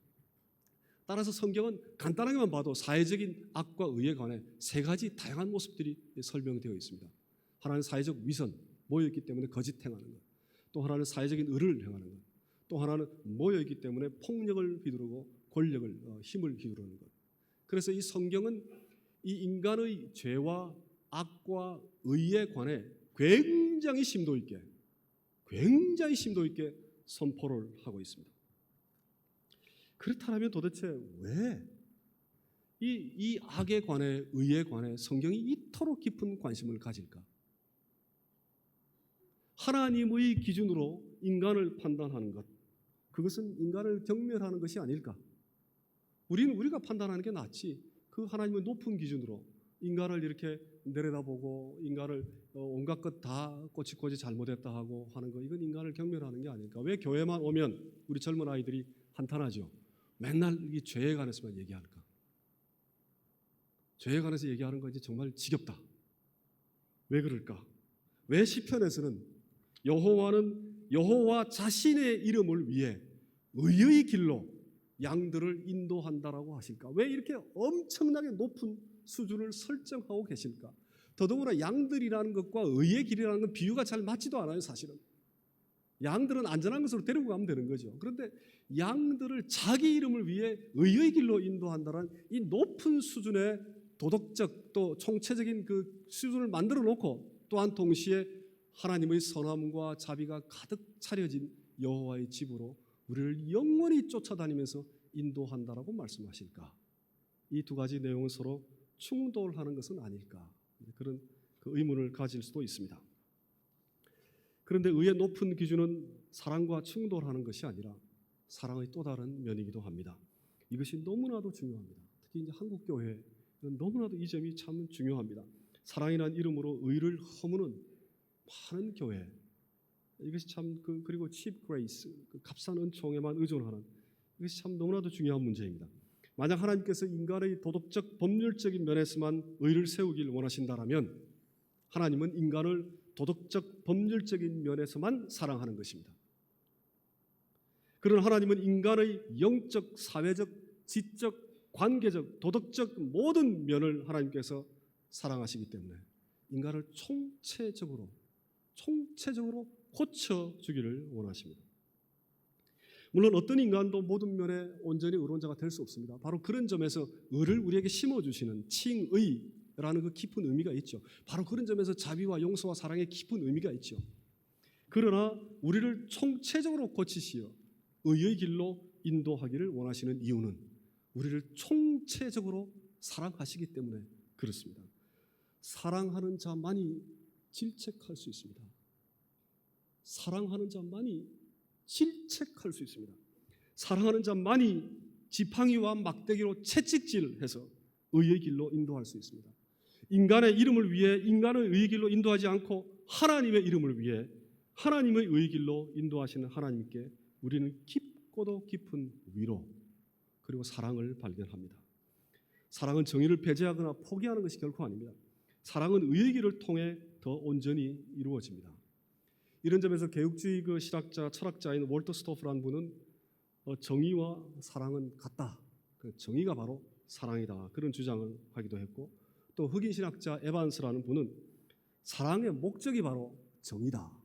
따라서 성경은 간단하게만 봐도 사회적인 악과 의에 관해 세 가지 다양한 모습들이 설명되어 있습니다. 하나는 사회적 위선, 모여있기 때문에 거짓 행하는 것, 또 하나는 사회적인 의를 행하는 것, 또 하나는 모여있기 때문에 폭력을 휘두르고 권력을 힘을 휘두르는 것. 그래서 이 성경은 이 인간의 죄와 악과 의에 관해 굉장히 심도 있게 선포를 하고 있습니다. 그렇다면 도대체 왜 이 악에 관해 의에 관해 성경이 이토록 깊은 관심을 가질까? 하나님의 기준으로 인간을 판단하는 것, 그것은 인간을 경멸하는 것이 아닐까? 우리가 판단하는 게 낫지 그 하나님의 높은 기준으로 인간을 이렇게 내려다보고 인간을 온갖 것 다 꼬치꼬치 잘못했다 하고 하는 거, 이건 인간을 경멸하는 게 아닐까. 왜 교회만 오면 우리 젊은 아이들이 한탄하죠. 맨날 이 죄에 관해서만 얘기할까. 죄에 관해서 얘기하는 거 이제 정말 지겹다. 왜 그럴까? 왜 시편에서는 여호와 자신의 이름을 위해 의의 길로 양들을 인도한다라고 하실까? 왜 이렇게 엄청나게 높은 수준을 설정하고 계실까? 더더구나 양들이라는 것과 의의 길이라는 건 비유가 잘 맞지도 않아요, 사실은. 양들은 안전한 것으로 데리고 가면 되는 거죠. 그런데 양들을 자기 이름을 위해 의의 길로 인도한다는 이 높은 수준의 도덕적 또 총체적인 그 수준을 만들어 놓고, 또한 동시에 하나님의 선함과 자비가 가득 차려진 여호와의 집으로 우리를 영원히 쫓아다니면서 인도한다라고 말씀하실까? 이 두 가지 내용은 서로 충돌하는 것은 아닐까? 그런 그 의문을 가질 수도 있습니다. 그런데 의의 높은 기준은 사랑과 충돌하는 것이 아니라 사랑의 또 다른 면이기도 합니다. 이것이 너무나도 중요합니다. 특히 이제 한국 교회는 너무나도 이 점이 참 중요합니다. 사랑이라는 이름으로 의를 허무는 많은 교회, 이것이 참 그리고 cheap grace, 값싼 은총에만 의존하는, 이것이 참 너무나도 중요한 문제입니다. 만약 하나님께서 인간의 도덕적 법률적인 면에서만 의를 세우길 원하신다라면 하나님은 인간을 도덕적 법률적인 면에서만 사랑하는 것입니다. 그러나 하나님은 인간의 영적, 사회적, 지적, 관계적, 도덕적 모든 면을 하나님께서 사랑하시기 때문에 인간을 총체적으로 고쳐주기를 원하십니다. 물론 어떤 인간도 모든 면에 온전히 의로운 자가 될 수 없습니다. 바로 그런 점에서 의를 우리에게 심어주시는 칭의라는 그 깊은 의미가 있죠. 바로 그런 점에서 자비와 용서와 사랑의 깊은 의미가 있죠. 그러나 우리를 총체적으로 고치시어 의의 길로 인도하기를 원하시는 이유는 우리를 총체적으로 사랑하시기 때문에 그렇습니다. 사랑하는 자만이 질책할 수 있습니다. 사랑하는 자만이 질책할 수 있습니다. 사랑하는 자만이 지팡이와 막대기로 채찍질해서 의의 길로 인도할 수 있습니다. 인간의 이름을 위해 인간의 의의 길로 인도하지 않고 하나님의 이름을 위해 하나님의 의의 길로 인도하시는 하나님께 우리는 깊고도 깊은 위로 그리고 사랑을 발견합니다. 사랑은 정의를 배제하거나 포기하는 것이 결코 아닙니다. 사랑은 의의 길을 통해 더 온전히 이루어집니다. 이런 점에서 개혁주의 그 실학자, 철학자인 월터 스토프라는 분은 정의와 사랑은 같다. 그 정의가 바로 사랑이다. 그런 주장을 하기도 했고, 또 흑인 신학자 에반스라는 분은 사랑의 목적이 바로 정의다.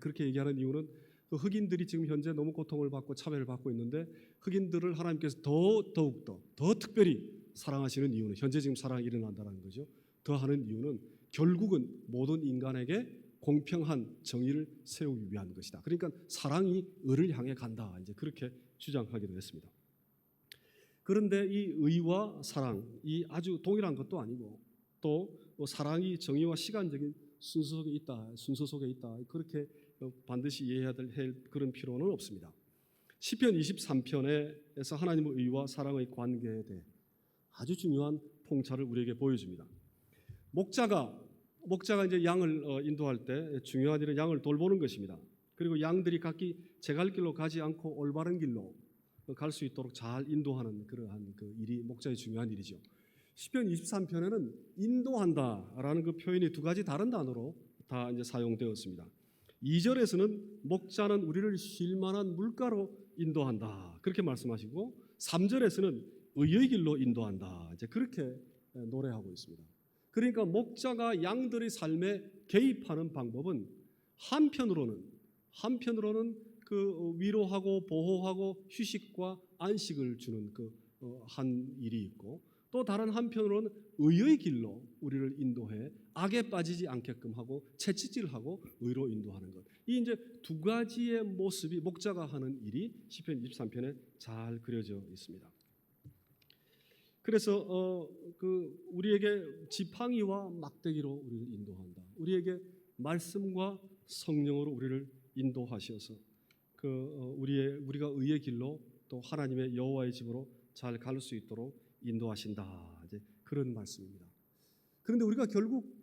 그렇게 얘기하는 이유는 그 흑인들이 지금 현재 너무 고통을 받고 차별을 받고 있는데 흑인들을 하나님께서 더욱더 특별히 사랑하시는 이유는, 현재 지금 사랑이 일어난다는 거죠. 더 하는 이유는 결국은 모든 인간에게 공평한 정의를 세우기 위한 것이다. 그러니까 사랑이 의를 향해 간다. 이제 그렇게 주장하기도 했습니다. 그런데 이 의와 사랑이 아주 동일한 것도 아니고, 또 사랑이 정의와 시간적인 순서 속에 있다. 그렇게 반드시 이해해야 될 그런 필요는 없습니다. 시편 23편에서 하나님의 의와 사랑의 관계에 대해 아주 중요한 통찰을 우리에게 보여줍니다. 목자가 이제 양을 인도할 때 중요한 일은 양을 돌보는 것입니다. 그리고 양들이 각기 제 갈 길로 가지 않고 올바른 길로 갈 수 있도록 잘 인도하는 그러한 그 일이 목자의 중요한 일이죠. 시편 23편에는 인도한다라는 그 표현이 두 가지 다른 단어로 다 이제 사용되었습니다. 2절에서는 목자는 우리를 쉴 만한 물가로 인도한다. 그렇게 말씀하시고 3절에서는 의의 길로 인도한다. 이제 그렇게 노래하고 있습니다. 그러니까 목자가 양들의 삶에 개입하는 방법은 한편으로는 그 위로하고 보호하고 휴식과 안식을 주는 한 일이 있고, 또 다른 한편으로는 의의 길로 우리를 인도해 악에 빠지지 않게끔 하고 채찍질하고 의로 인도하는 것. 이 이제 두 가지의 모습이 목자가 하는 일이 시편 23편에 잘 그려져 있습니다. 그래서 우리에게 지팡이와 막대기로 우리를 인도한다. 우리에게 말씀과 성령으로 우리를 인도하셔서 우리가 의의 길로 또 하나님의 여호와의 집으로 잘 갈 수 있도록 인도하신다. 이제 그런 말씀입니다. 그런데 우리가 결국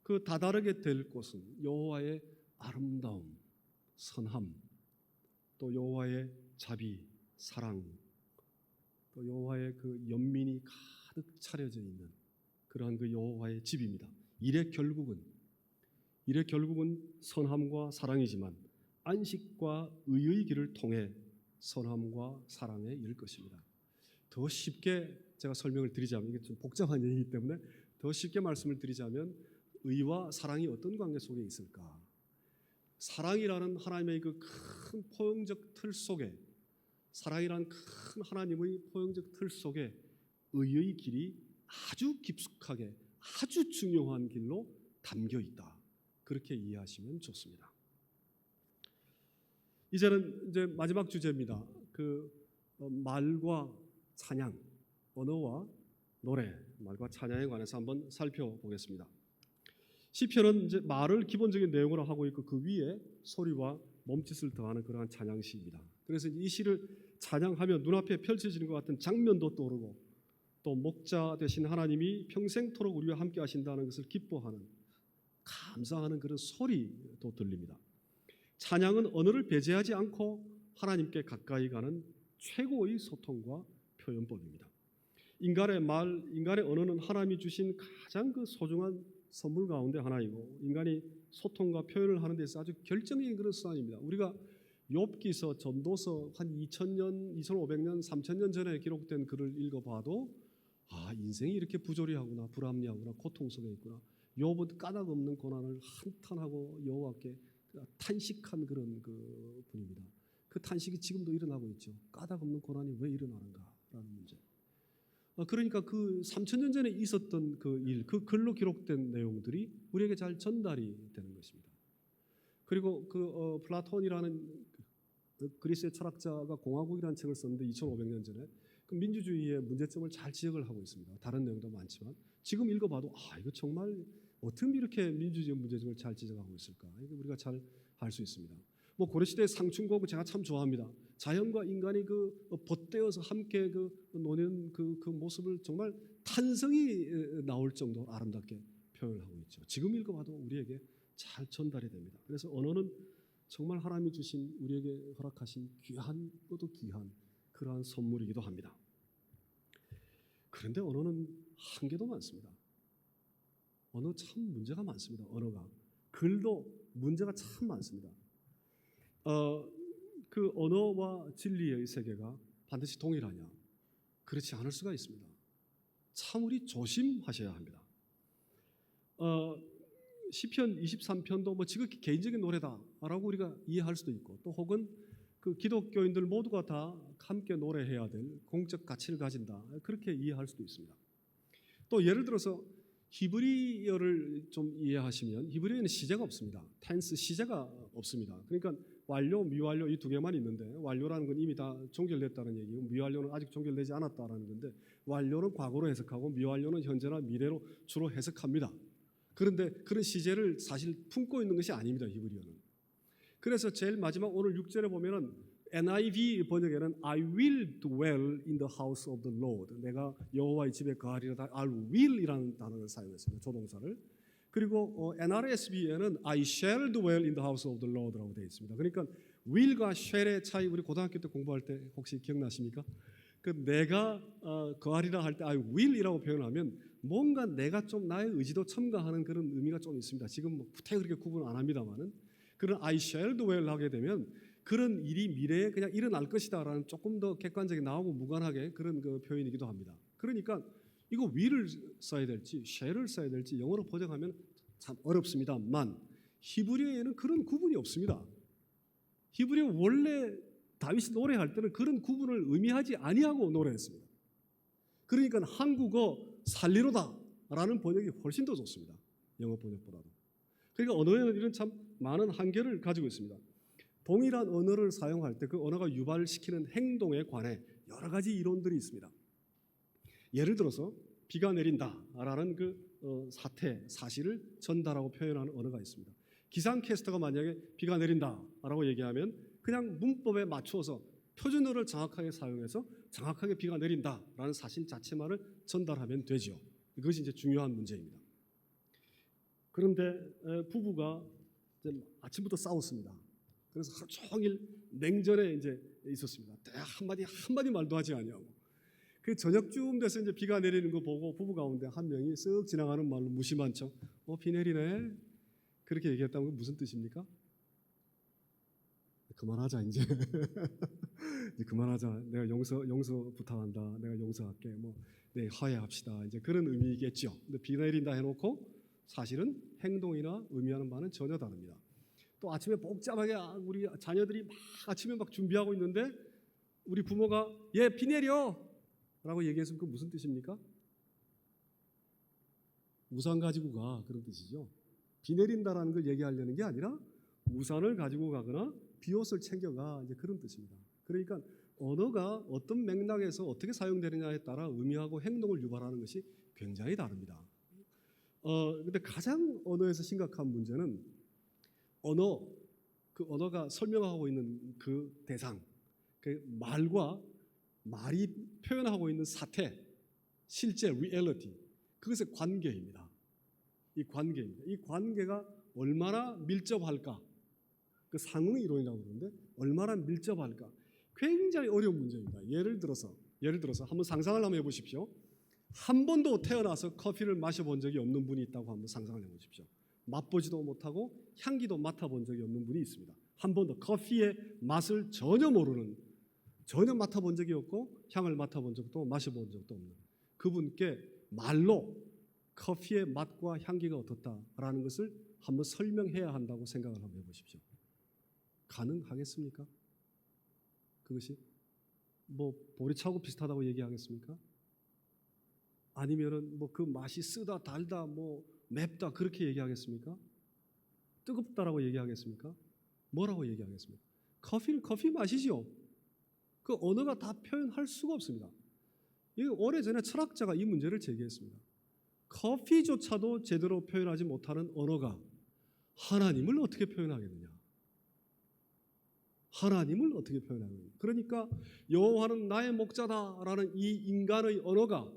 그 다다르게 될 곳은 여호와의 아름다움, 선함, 또 여호와의 자비, 사랑, 또 여호와의 그 연민이 가득 차려져 있는 그러한 그 여호와의 집입니다. 일의 결국은 선함과 사랑이지만 안식과 의의 길을 통해 선함과 사랑에 이를 것입니다. 더 쉽게 제가 설명을 드리자면, 이게 좀 복잡한 얘기이기 때문에 더 쉽게 말씀을 드리자면, 의와 사랑이 어떤 관계 속에 있을까? 사랑이라는 하나님의 그 큰 포용적 틀 속에, 사랑이라는 큰 하나님의 포용적 틀 속에 의의 길이 아주 깊숙하게, 아주 중요한 길로 담겨 있다. 그렇게 이해하시면 좋습니다. 이제는 이제 마지막 주제입니다. 말과 찬양, 언어와 노래, 말과 찬양에 관해서 한번 살펴보겠습니다. 시편은 이제 말을 기본적인 내용으로 하고 있고 그 위에 소리와 몸짓을 더하는 그러한 찬양시입니다. 그래서 이 시를 찬양하면 눈앞에 펼쳐지는 것 같은 장면도 떠오르고, 또 목자 되신 하나님이 평생토록 우리와 함께 하신다는 것을 기뻐하는, 감사하는 그런 소리도 들립니다. 찬양은 언어를 배제하지 않고 하나님께 가까이 가는 최고의 소통과 표현법입니다. 인간의 말, 인간의 언어는 하나님이 주신 가장 그 소중한 선물 가운데 하나이고, 인간이 소통과 표현을 하는 데서 아주 결정적인 그런 수단입니다. 우리가 욥기서, 전도서 한 2000년, 2500년, 3000년 전에 기록된 글을 읽어봐도 인생이 이렇게 부조리하구나, 불합리하구나, 고통 속에 있구나. 욥은 까닭 없는 고난을 한탄하고 여호와께 탄식한 그런 그 분입니다. 그 탄식이 지금도 일어나고 있죠. 까닭 없는 고난이 왜 일어나는가라는 문제. 그러니까 그 3000년 전에 있었던 그 일, 그 글로 기록된 내용들이 우리에게 잘 전달이 되는 것입니다. 그리고 플라톤이라는 그리스의 철학자가 공화국이라는 책을 썼는데 2500년 전에 그 민주주의의 문제점을 잘 지적을 하고 있습니다. 다른 내용도 많지만 지금 읽어봐도 이거 정말 어떻게 이렇게 민주주의 문제점을 잘 지적하고 있을까? 이게 우리가 잘 알 수 있습니다. 고려시대 상충곡 제가 참 좋아합니다. 자연과 인간이 벗되어서 함께 노는 그 모습을 정말 탄성이 나올 정도로 아름답게 표현을 하고 있죠. 지금 읽어봐도 우리에게 잘 전달이 됩니다. 그래서 언어는 정말 하나님이 주신, 우리에게 허락하신 귀한 것도 귀한 그러한 선물이기도 합니다. 그런데 언어는 한계도 많습니다. 언어 참 문제가 많습니다. 언어가. 글도 문제가 참 많습니다. 그 언어와 진리의 세계가 반드시 동일하냐? 그렇지 않을 수가 있습니다. 참 우리 조심하셔야 합니다. 시편 23편도 지극히 개인적인 노래다라고 우리가 이해할 수도 있고, 또 혹은 그 기독교인들 모두가 다 함께 노래해야 될 공적 가치를 가진다, 그렇게 이해할 수도 있습니다. 또 예를 들어서 히브리어를 좀 이해하시면 히브리어에는 시제가 없습니다. 텐스 시제가 없습니다. 그러니까 완료, 미완료 이 두 개만 있는데, 완료라는 건 이미 다 종결됐다는 얘기고 미완료는 아직 종결되지 않았다라는 건데, 완료는 과거로 해석하고 미완료는 현재나 미래로 주로 해석합니다. 그런데 그런 시제를 사실 품고 있는 것이 아닙니다, 히브리어는. 그래서 제일 마지막 오늘 6절에 보면은 NIV 번역에는 I will dwell in the house of the Lord. 내가 여호와의 집에 거하리라. I will이라는 단어를 사용했습니다. 조동사를. 그리고 NRSV에는 I shall dwell in the house of the Lord라고 되어 있습니다. 그러니까 will과 shall의 차이, 우리 고등학교 때 공부할 때 혹시 기억나십니까? 내가 거하리라 할 때 I will이라고 표현하면 뭔가 내가 좀 나의 의지도 첨가하는 그런 의미가 좀 있습니다. 지금 구태 그렇게 구분 안 합니다만은, 그런 I shall dwell 하게 되면 그런 일이 미래에 그냥 일어날 것이다라는 조금 더 객관적인, 나하고 무관하게 그런 그 표현이기도 합니다. 그러니까 이거 will을 써야 될지 shall을 써야 될지 영어로 번역하면 참 어렵습니다만, 히브리어에는 그런 구분이 없습니다. 히브리어 원래 다윗이 노래할 때는 그런 구분을 의미하지 아니하고 노래했습니다. 그러니까 한국어 살리로다라는 번역이 훨씬 더 좋습니다. 영어 번역보다도. 그러니까 언어에는 이런 참 많은 한계를 가지고 있습니다. 동일한 언어를 사용할 때 그 언어가 유발시키는 행동에 관해 여러 가지 이론들이 있습니다. 예를 들어서 비가 내린다라는 사실을 전달하고 표현하는 언어가 있습니다. 기상캐스터가 만약에 비가 내린다라고 얘기하면 그냥 문법에 맞추어서 표준어를 정확하게 사용해서 정확하게 비가 내린다라는 사실 자체만을 전달하면 되죠. 그것이 이제 중요한 문제입니다. 그런데 부부가 이제 아침부터 싸웠습니다. 그래서 하루 종일 냉전에 이제 있었습니다. 한마디 말도 하지 아니하고. 그 저녁쯤 돼서 이제 비가 내리는 거 보고 부부 가운데 한 명이 쓱 지나가는 말로 무심한 척, 비 내리네. 그렇게 얘기했다는 건 무슨 뜻입니까? 그만하자 이제. 이제 그만하자. 내가 용서 부탁한다. 내가 용서할게. 네, 화해합시다. 이제 그런 의미겠죠. 근데 비 내린다 해놓고 사실은 행동이나 의미하는 바는 전혀 다릅니다. 또 아침에 복잡하게 우리 자녀들이 막 아침에 막 준비하고 있는데 우리 부모가 비 내려! 라고 얘기했으면 그 무슨 뜻입니까? 우산 가지고 가, 그런 뜻이죠. 비 내린다라는 걸 얘기하려는 게 아니라 우산을 가지고 가거나 비옷을 챙겨가, 이제 그런 뜻입니다. 그러니까 언어가 어떤 맥락에서 어떻게 사용되느냐에 따라 의미하고 행동을 유발하는 것이 굉장히 다릅니다. 근데 가장 언어에서 심각한 문제는 그 언어가 설명하고 있는 그 대상, 그 말이 표현하고 있는 사태, 실제 리얼리티, 그것의 관계입니다. 이 관계가 얼마나 밀접할까? 그 상응 이론이라고 그러는데 얼마나 밀접할까? 굉장히 어려운 문제입니다. 예를 들어서 한번 상상을 한번 해보십시오. 한 번도 태어나서 커피를 마셔본 적이 없는 분이 있다고 한번 상상을 해보십시오. 맛보지도 못하고 향기도 맡아본 적이 없는 분이 있습니다. 한 번도 커피의 맛을 전혀 모르는, 전혀 맡아본 적이 없고 향을 맡아본 적도 마셔본 적도 없는 그분께 말로 커피의 맛과 향기가 어떻다라는 것을 한번 설명해야 한다고 생각을 한번 해보십시오. 가능하겠습니까? 그것이 보리차하고 비슷하다고 얘기하겠습니까? 아니면은 그 맛이 쓰다, 달다, 맵다 그렇게 얘기하겠습니까? 뜨겁다라고 얘기하겠습니까? 뭐라고 얘기하겠습니까? 커피는 커피 맛이죠. 그 언어가 다 표현할 수가 없습니다. 오래전에 철학자가 이 문제를 제기했습니다. 커피조차도 제대로 표현하지 못하는 언어가 하나님을 어떻게 표현하겠느냐? 하나님을 어떻게 표현하겠느냐? 그러니까 여호와는 나의 목자다라는 이 인간의 언어가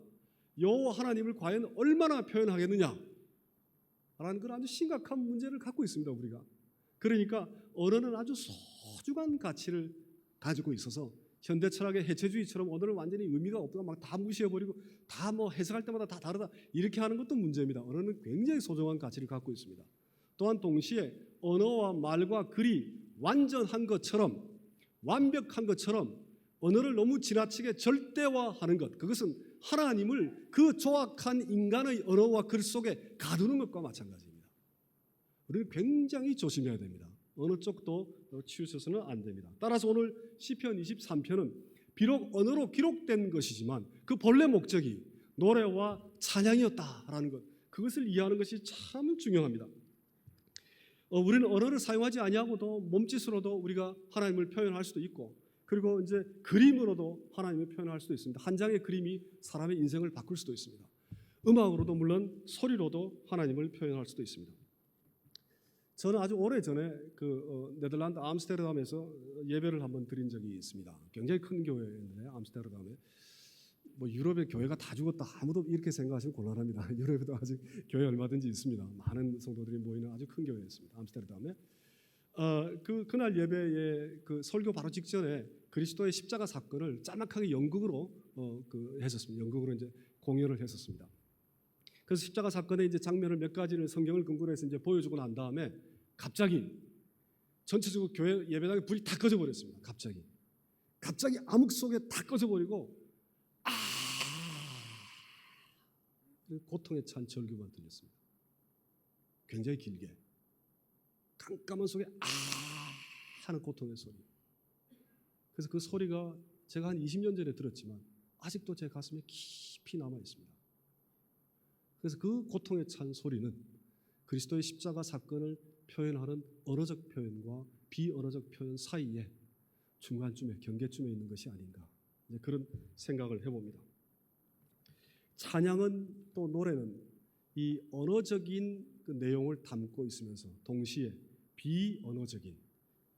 여호와 하나님을 과연 얼마나 표현하겠느냐? 라는 그런 아주 심각한 문제를 갖고 있습니다, 우리가. 그러니까 언어는 아주 소중한 가치를 가지고 있어서 현대 철학의 해체주의처럼 언어를 완전히 의미가 없다가 막 다 무시해버리고 다 해석할 때마다 다 다르다 이렇게 하는 것도 문제입니다. 언어는 굉장히 소중한 가치를 갖고 있습니다. 또한 동시에 언어와 말과 글이 완전한 것처럼, 완벽한 것처럼 언어를 너무 지나치게 절대화하는 것, 그것은 하나님을 그 조악한 인간의 언어와 글 속에 가두는 것과 마찬가지입니다. 우리는 굉장히 조심해야 됩니다. 어느 쪽도 치우쳐서는 안 됩니다. 따라서 오늘 시편 23편은 비록 언어로 기록된 것이지만 그 본래 목적이 노래와 찬양이었다라는 것, 그것을 이해하는 것이 참 중요합니다. 우리는 언어를 사용하지 아니하고도 몸짓으로도 우리가 하나님을 표현할 수도 있고, 그리고 이제 그림으로도 하나님을 표현할 수도 있습니다. 한 장의 그림이 사람의 인생을 바꿀 수도 있습니다. 음악으로도 물론 소리로도 하나님을 표현할 수도 있습니다. 저는 아주 오래전에 네덜란드 암스테르담에서 예배를 한번 드린 적이 있습니다. 굉장히 큰 교회인데 암스테르담에 유럽의 교회가 다 죽었다 아무도 이렇게 생각하시면 곤란합니다. 유럽에도 아직 교회 얼마든지 있습니다. 많은 성도들이 모이는 아주 큰 교회였습니다. 암스테르담에. 그날 예배에 설교 바로 직전에 그리스도의 십자가 사건을 짤막하게 연극으로 했었습니다. 연극으로 이제 공연을 했었습니다. 그래서 십자가 사건의 이제 장면을 몇 가지를 성경을 근거로 해서 이제 보여주고 난 다음에 갑자기 전체적으로 교회 예배당에 불이 다 꺼져 버렸습니다. 갑자기 암흑 속에 다 꺼져 버리고 고통에 찬 절규만 들렸습니다. 굉장히 길게 깜깜한 속에 하는 고통의 소리. 그래서 그 소리가 제가 한 20년 전에 들었지만 아직도 제 가슴에 깊이 남아 있습니다. 그래서 그 고통에 찬 소리는 그리스도의 십자가 사건을 표현하는 언어적 표현과 비언어적 표현 사이에 중간쯤에 경계쯤에 있는 것이 아닌가, 이제 그런 생각을 해봅니다. 찬양은 또 노래는 이 언어적인 그 내용을 담고 있으면서 동시에 비언어적인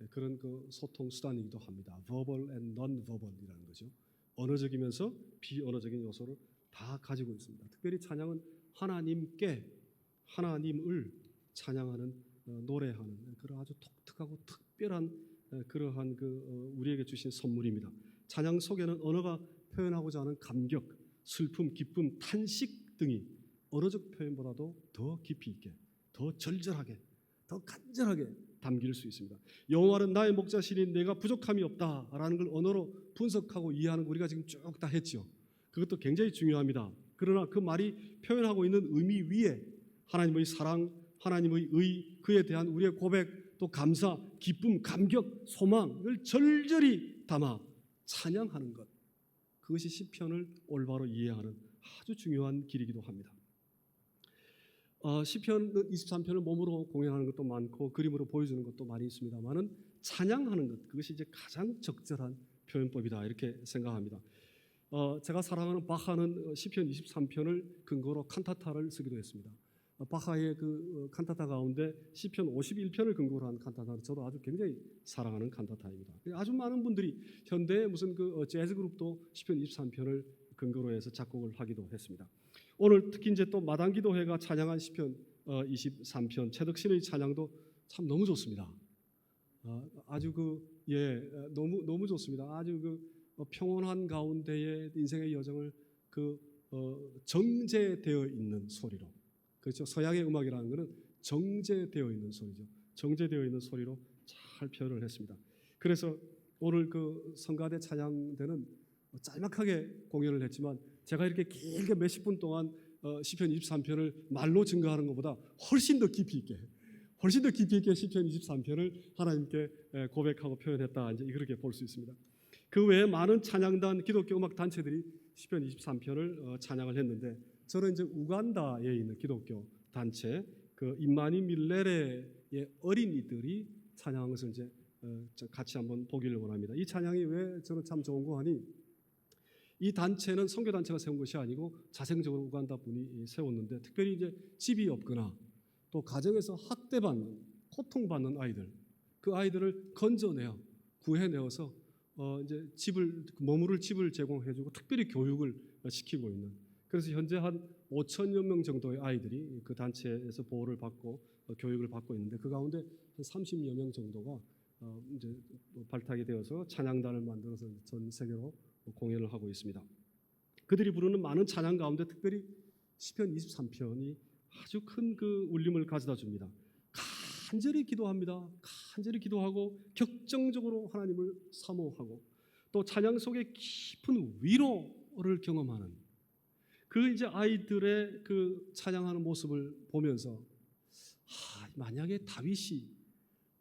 그런 소통 수단이기도 합니다. verbal and non-verbal이라는 거죠. 언어적이면서 비언어적인 요소를 다 가지고 있습니다. 특별히 찬양은 하나님을 찬양하는 노래하는 그런 아주 독특하고 특별한 그러한 우리에게 주신 선물입니다. 찬양 속에는 언어가 표현하고자 하는 감격, 슬픔, 기쁨, 탄식 등이 언어적 표현보다도 더 깊이 있게, 더 절절하게, 더 간절하게 담길 수 있습니다. 여호와는 나의 목자시니 내가 부족함이 없다라는 걸 언어로 분석하고 이해하는 거 우리가 지금 쭉 다 했죠. 그것도 굉장히 중요합니다. 그러나 그 말이 표현하고 있는 의미 위에 하나님의 사랑, 하나님의 의, 그에 대한 우리의 고백, 또 감사, 기쁨, 감격, 소망을 절절히 담아 찬양하는 것, 그것이 시편을 올바로 이해하는 아주 중요한 길이기도 합니다. 시편 23편을 몸으로 공연하는 것도 많고 그림으로 보여주는 것도 많이 있습니다만은 찬양하는 것, 그것이 이제 가장 적절한 표현법이다 이렇게 생각합니다. 제가 사랑하는 바하는 시편 23편을 근거로 칸타타를 쓰기도 했습니다. 바하의 그 칸타타 가운데 시편 51편을 근거로 한 칸타타는 저도 아주 굉장히 사랑하는 칸타타입니다. 아주 많은 분들이 현대 무슨 재즈 그룹도 시편 23편을 근거로 해서 작곡을 하기도 했습니다. 오늘 특히 이제 또 마당기도회가 찬양한 시편 23편 최덕신의 찬양도 참 너무 좋습니다. 아주 너무 좋습니다. 아주 평온한 가운데의 인생의 여정을 정제되어 있는 소리로, 그렇죠. 서양의 음악이라는 것은 정제되어 있는 소리죠. 정제되어 있는 소리로 잘 표현을 했습니다. 그래서 오늘 성가대 찬양대는 짤막하게 공연을 했지만 제가 이렇게 길게 몇십 분 동안 시편 23편을 말로 증거하는 것보다 훨씬 더 깊이 있게 시편 23편을 하나님께 고백하고 표현했다, 이제 그렇게 볼 수 있습니다. 그 외에 많은 찬양단, 기독교 음악 단체들이 시편 23편을 찬양을 했는데, 저는 이제 우간다에 있는 기독교 단체 임마니 밀레레의 어린이들이 찬양한 것을 이제 같이 한번 보기를 원합니다. 이 찬양이 왜 저는 참 좋은 거 하니, 이 단체는 선교 단체가 세운 것이 아니고 자생적으로 우간다 분이 세웠는데, 특별히 이제 집이 없거나 또 가정에서 학대받는, 고통받는 아이들, 그 아이들을 건져내어 구해내어서 이제 머무를 집을 제공해주고 특별히 교육을 시키고 있는. 그래서 현재 한 5천여 명 정도의 아이들이 그 단체에서 보호를 받고 교육을 받고 있는데, 그 가운데 한 30여 명 정도가 이제 발탁이 되어서 찬양단을 만들어서 전 세계로 공연을 하고 있습니다. 그들이 부르는 많은 찬양 가운데 특별히 시편 23편이 아주 큰 울림을 가져다 줍니다. 간절히 기도합니다. 간절히 기도하고 격정적으로 하나님을 사모하고 또 찬양 속에 깊은 위로를 경험하는 이제 아이들의 찬양하는 모습을 보면서 만약에 다윗이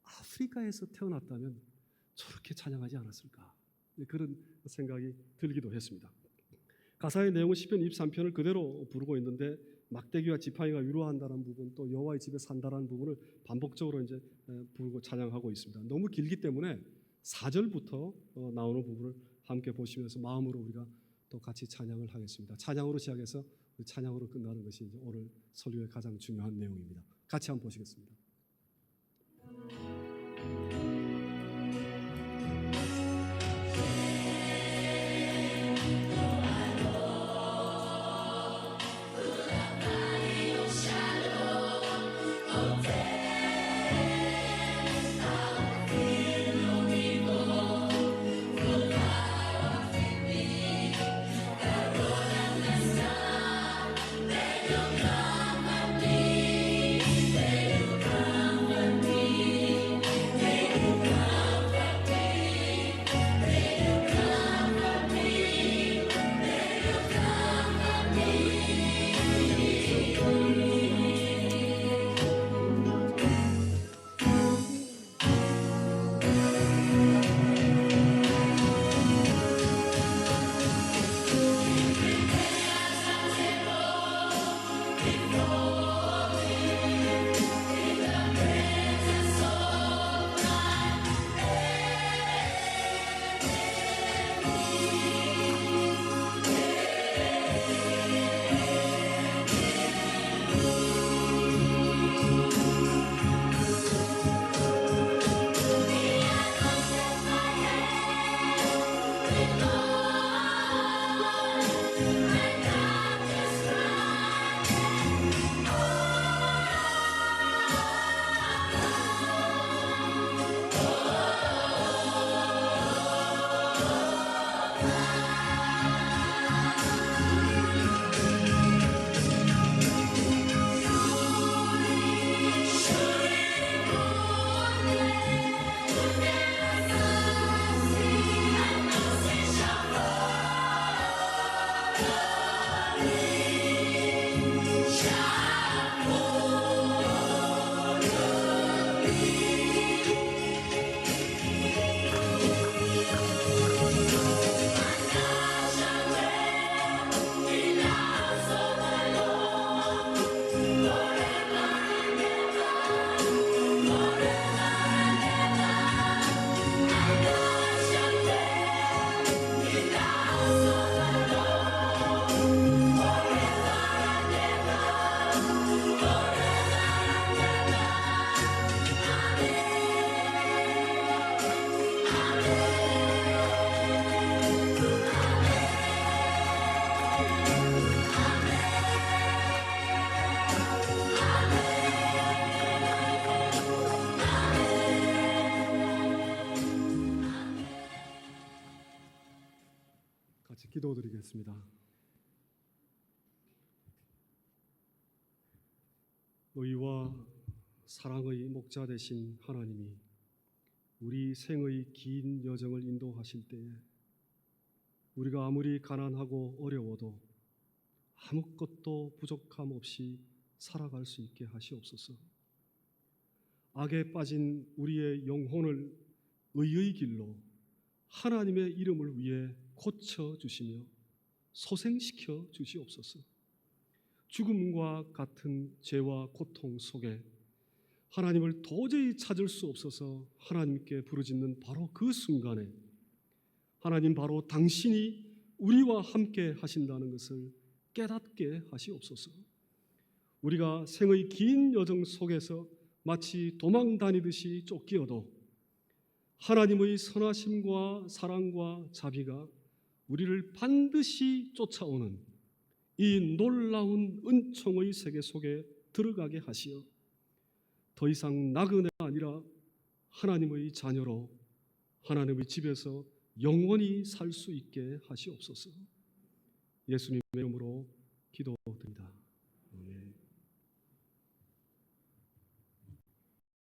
아프리카에서 태어났다면 저렇게 찬양하지 않았을까, 그런 생각이 들기도 했습니다. 가사의 내용은 시편 23편을 그대로 부르고 있는데, 막대기와 지팡이가 위로한다는 부분, 또 여호와의 집에 산다라는 부분을 반복적으로 이제 부르고 찬양하고 있습니다. 너무 길기 때문에 4절부터 나오는 부분을 함께 보시면서 마음으로 우리가 또 같이 찬양을 하겠습니다. 찬양으로 시작해서 찬양으로 끝나는 것이 이제 오늘 설교의 가장 중요한 내용입니다. 같이 한번 보시겠습니다. 같이 기도드리겠습니다. 의와 사랑의 목자 되신 하나님이 우리 생의 긴 여정을 인도하실 때에 우리가 아무리 가난하고 어려워도 아무것도 부족함 없이 살아갈 수 있게 하시옵소서. 악에 빠진 우리의 영혼을 의의 길로 하나님의 이름을 위해 고쳐주시며 소생시켜 주시옵소서. 죽음과 같은 죄와 고통 속에 하나님을 도저히 찾을 수 없어서 하나님께 부르짖는 바로 그 순간에 하나님 바로 당신이 우리와 함께 하신다는 것을 깨닫게 하시옵소서. 우리가 생의 긴 여정 속에서 마치 도망 다니듯이 쫓기어도 하나님의 선하심과 사랑과 자비가 우리를 반드시 쫓아오는 이 놀라운 은총의 세계 속에 들어가게 하시어 더 이상 나그네가 아니라 하나님의 자녀로 하나님의 집에서 영원히 살 수 있게 하시옵소서. 예수님의 이름으로 기도드립니다. 아멘.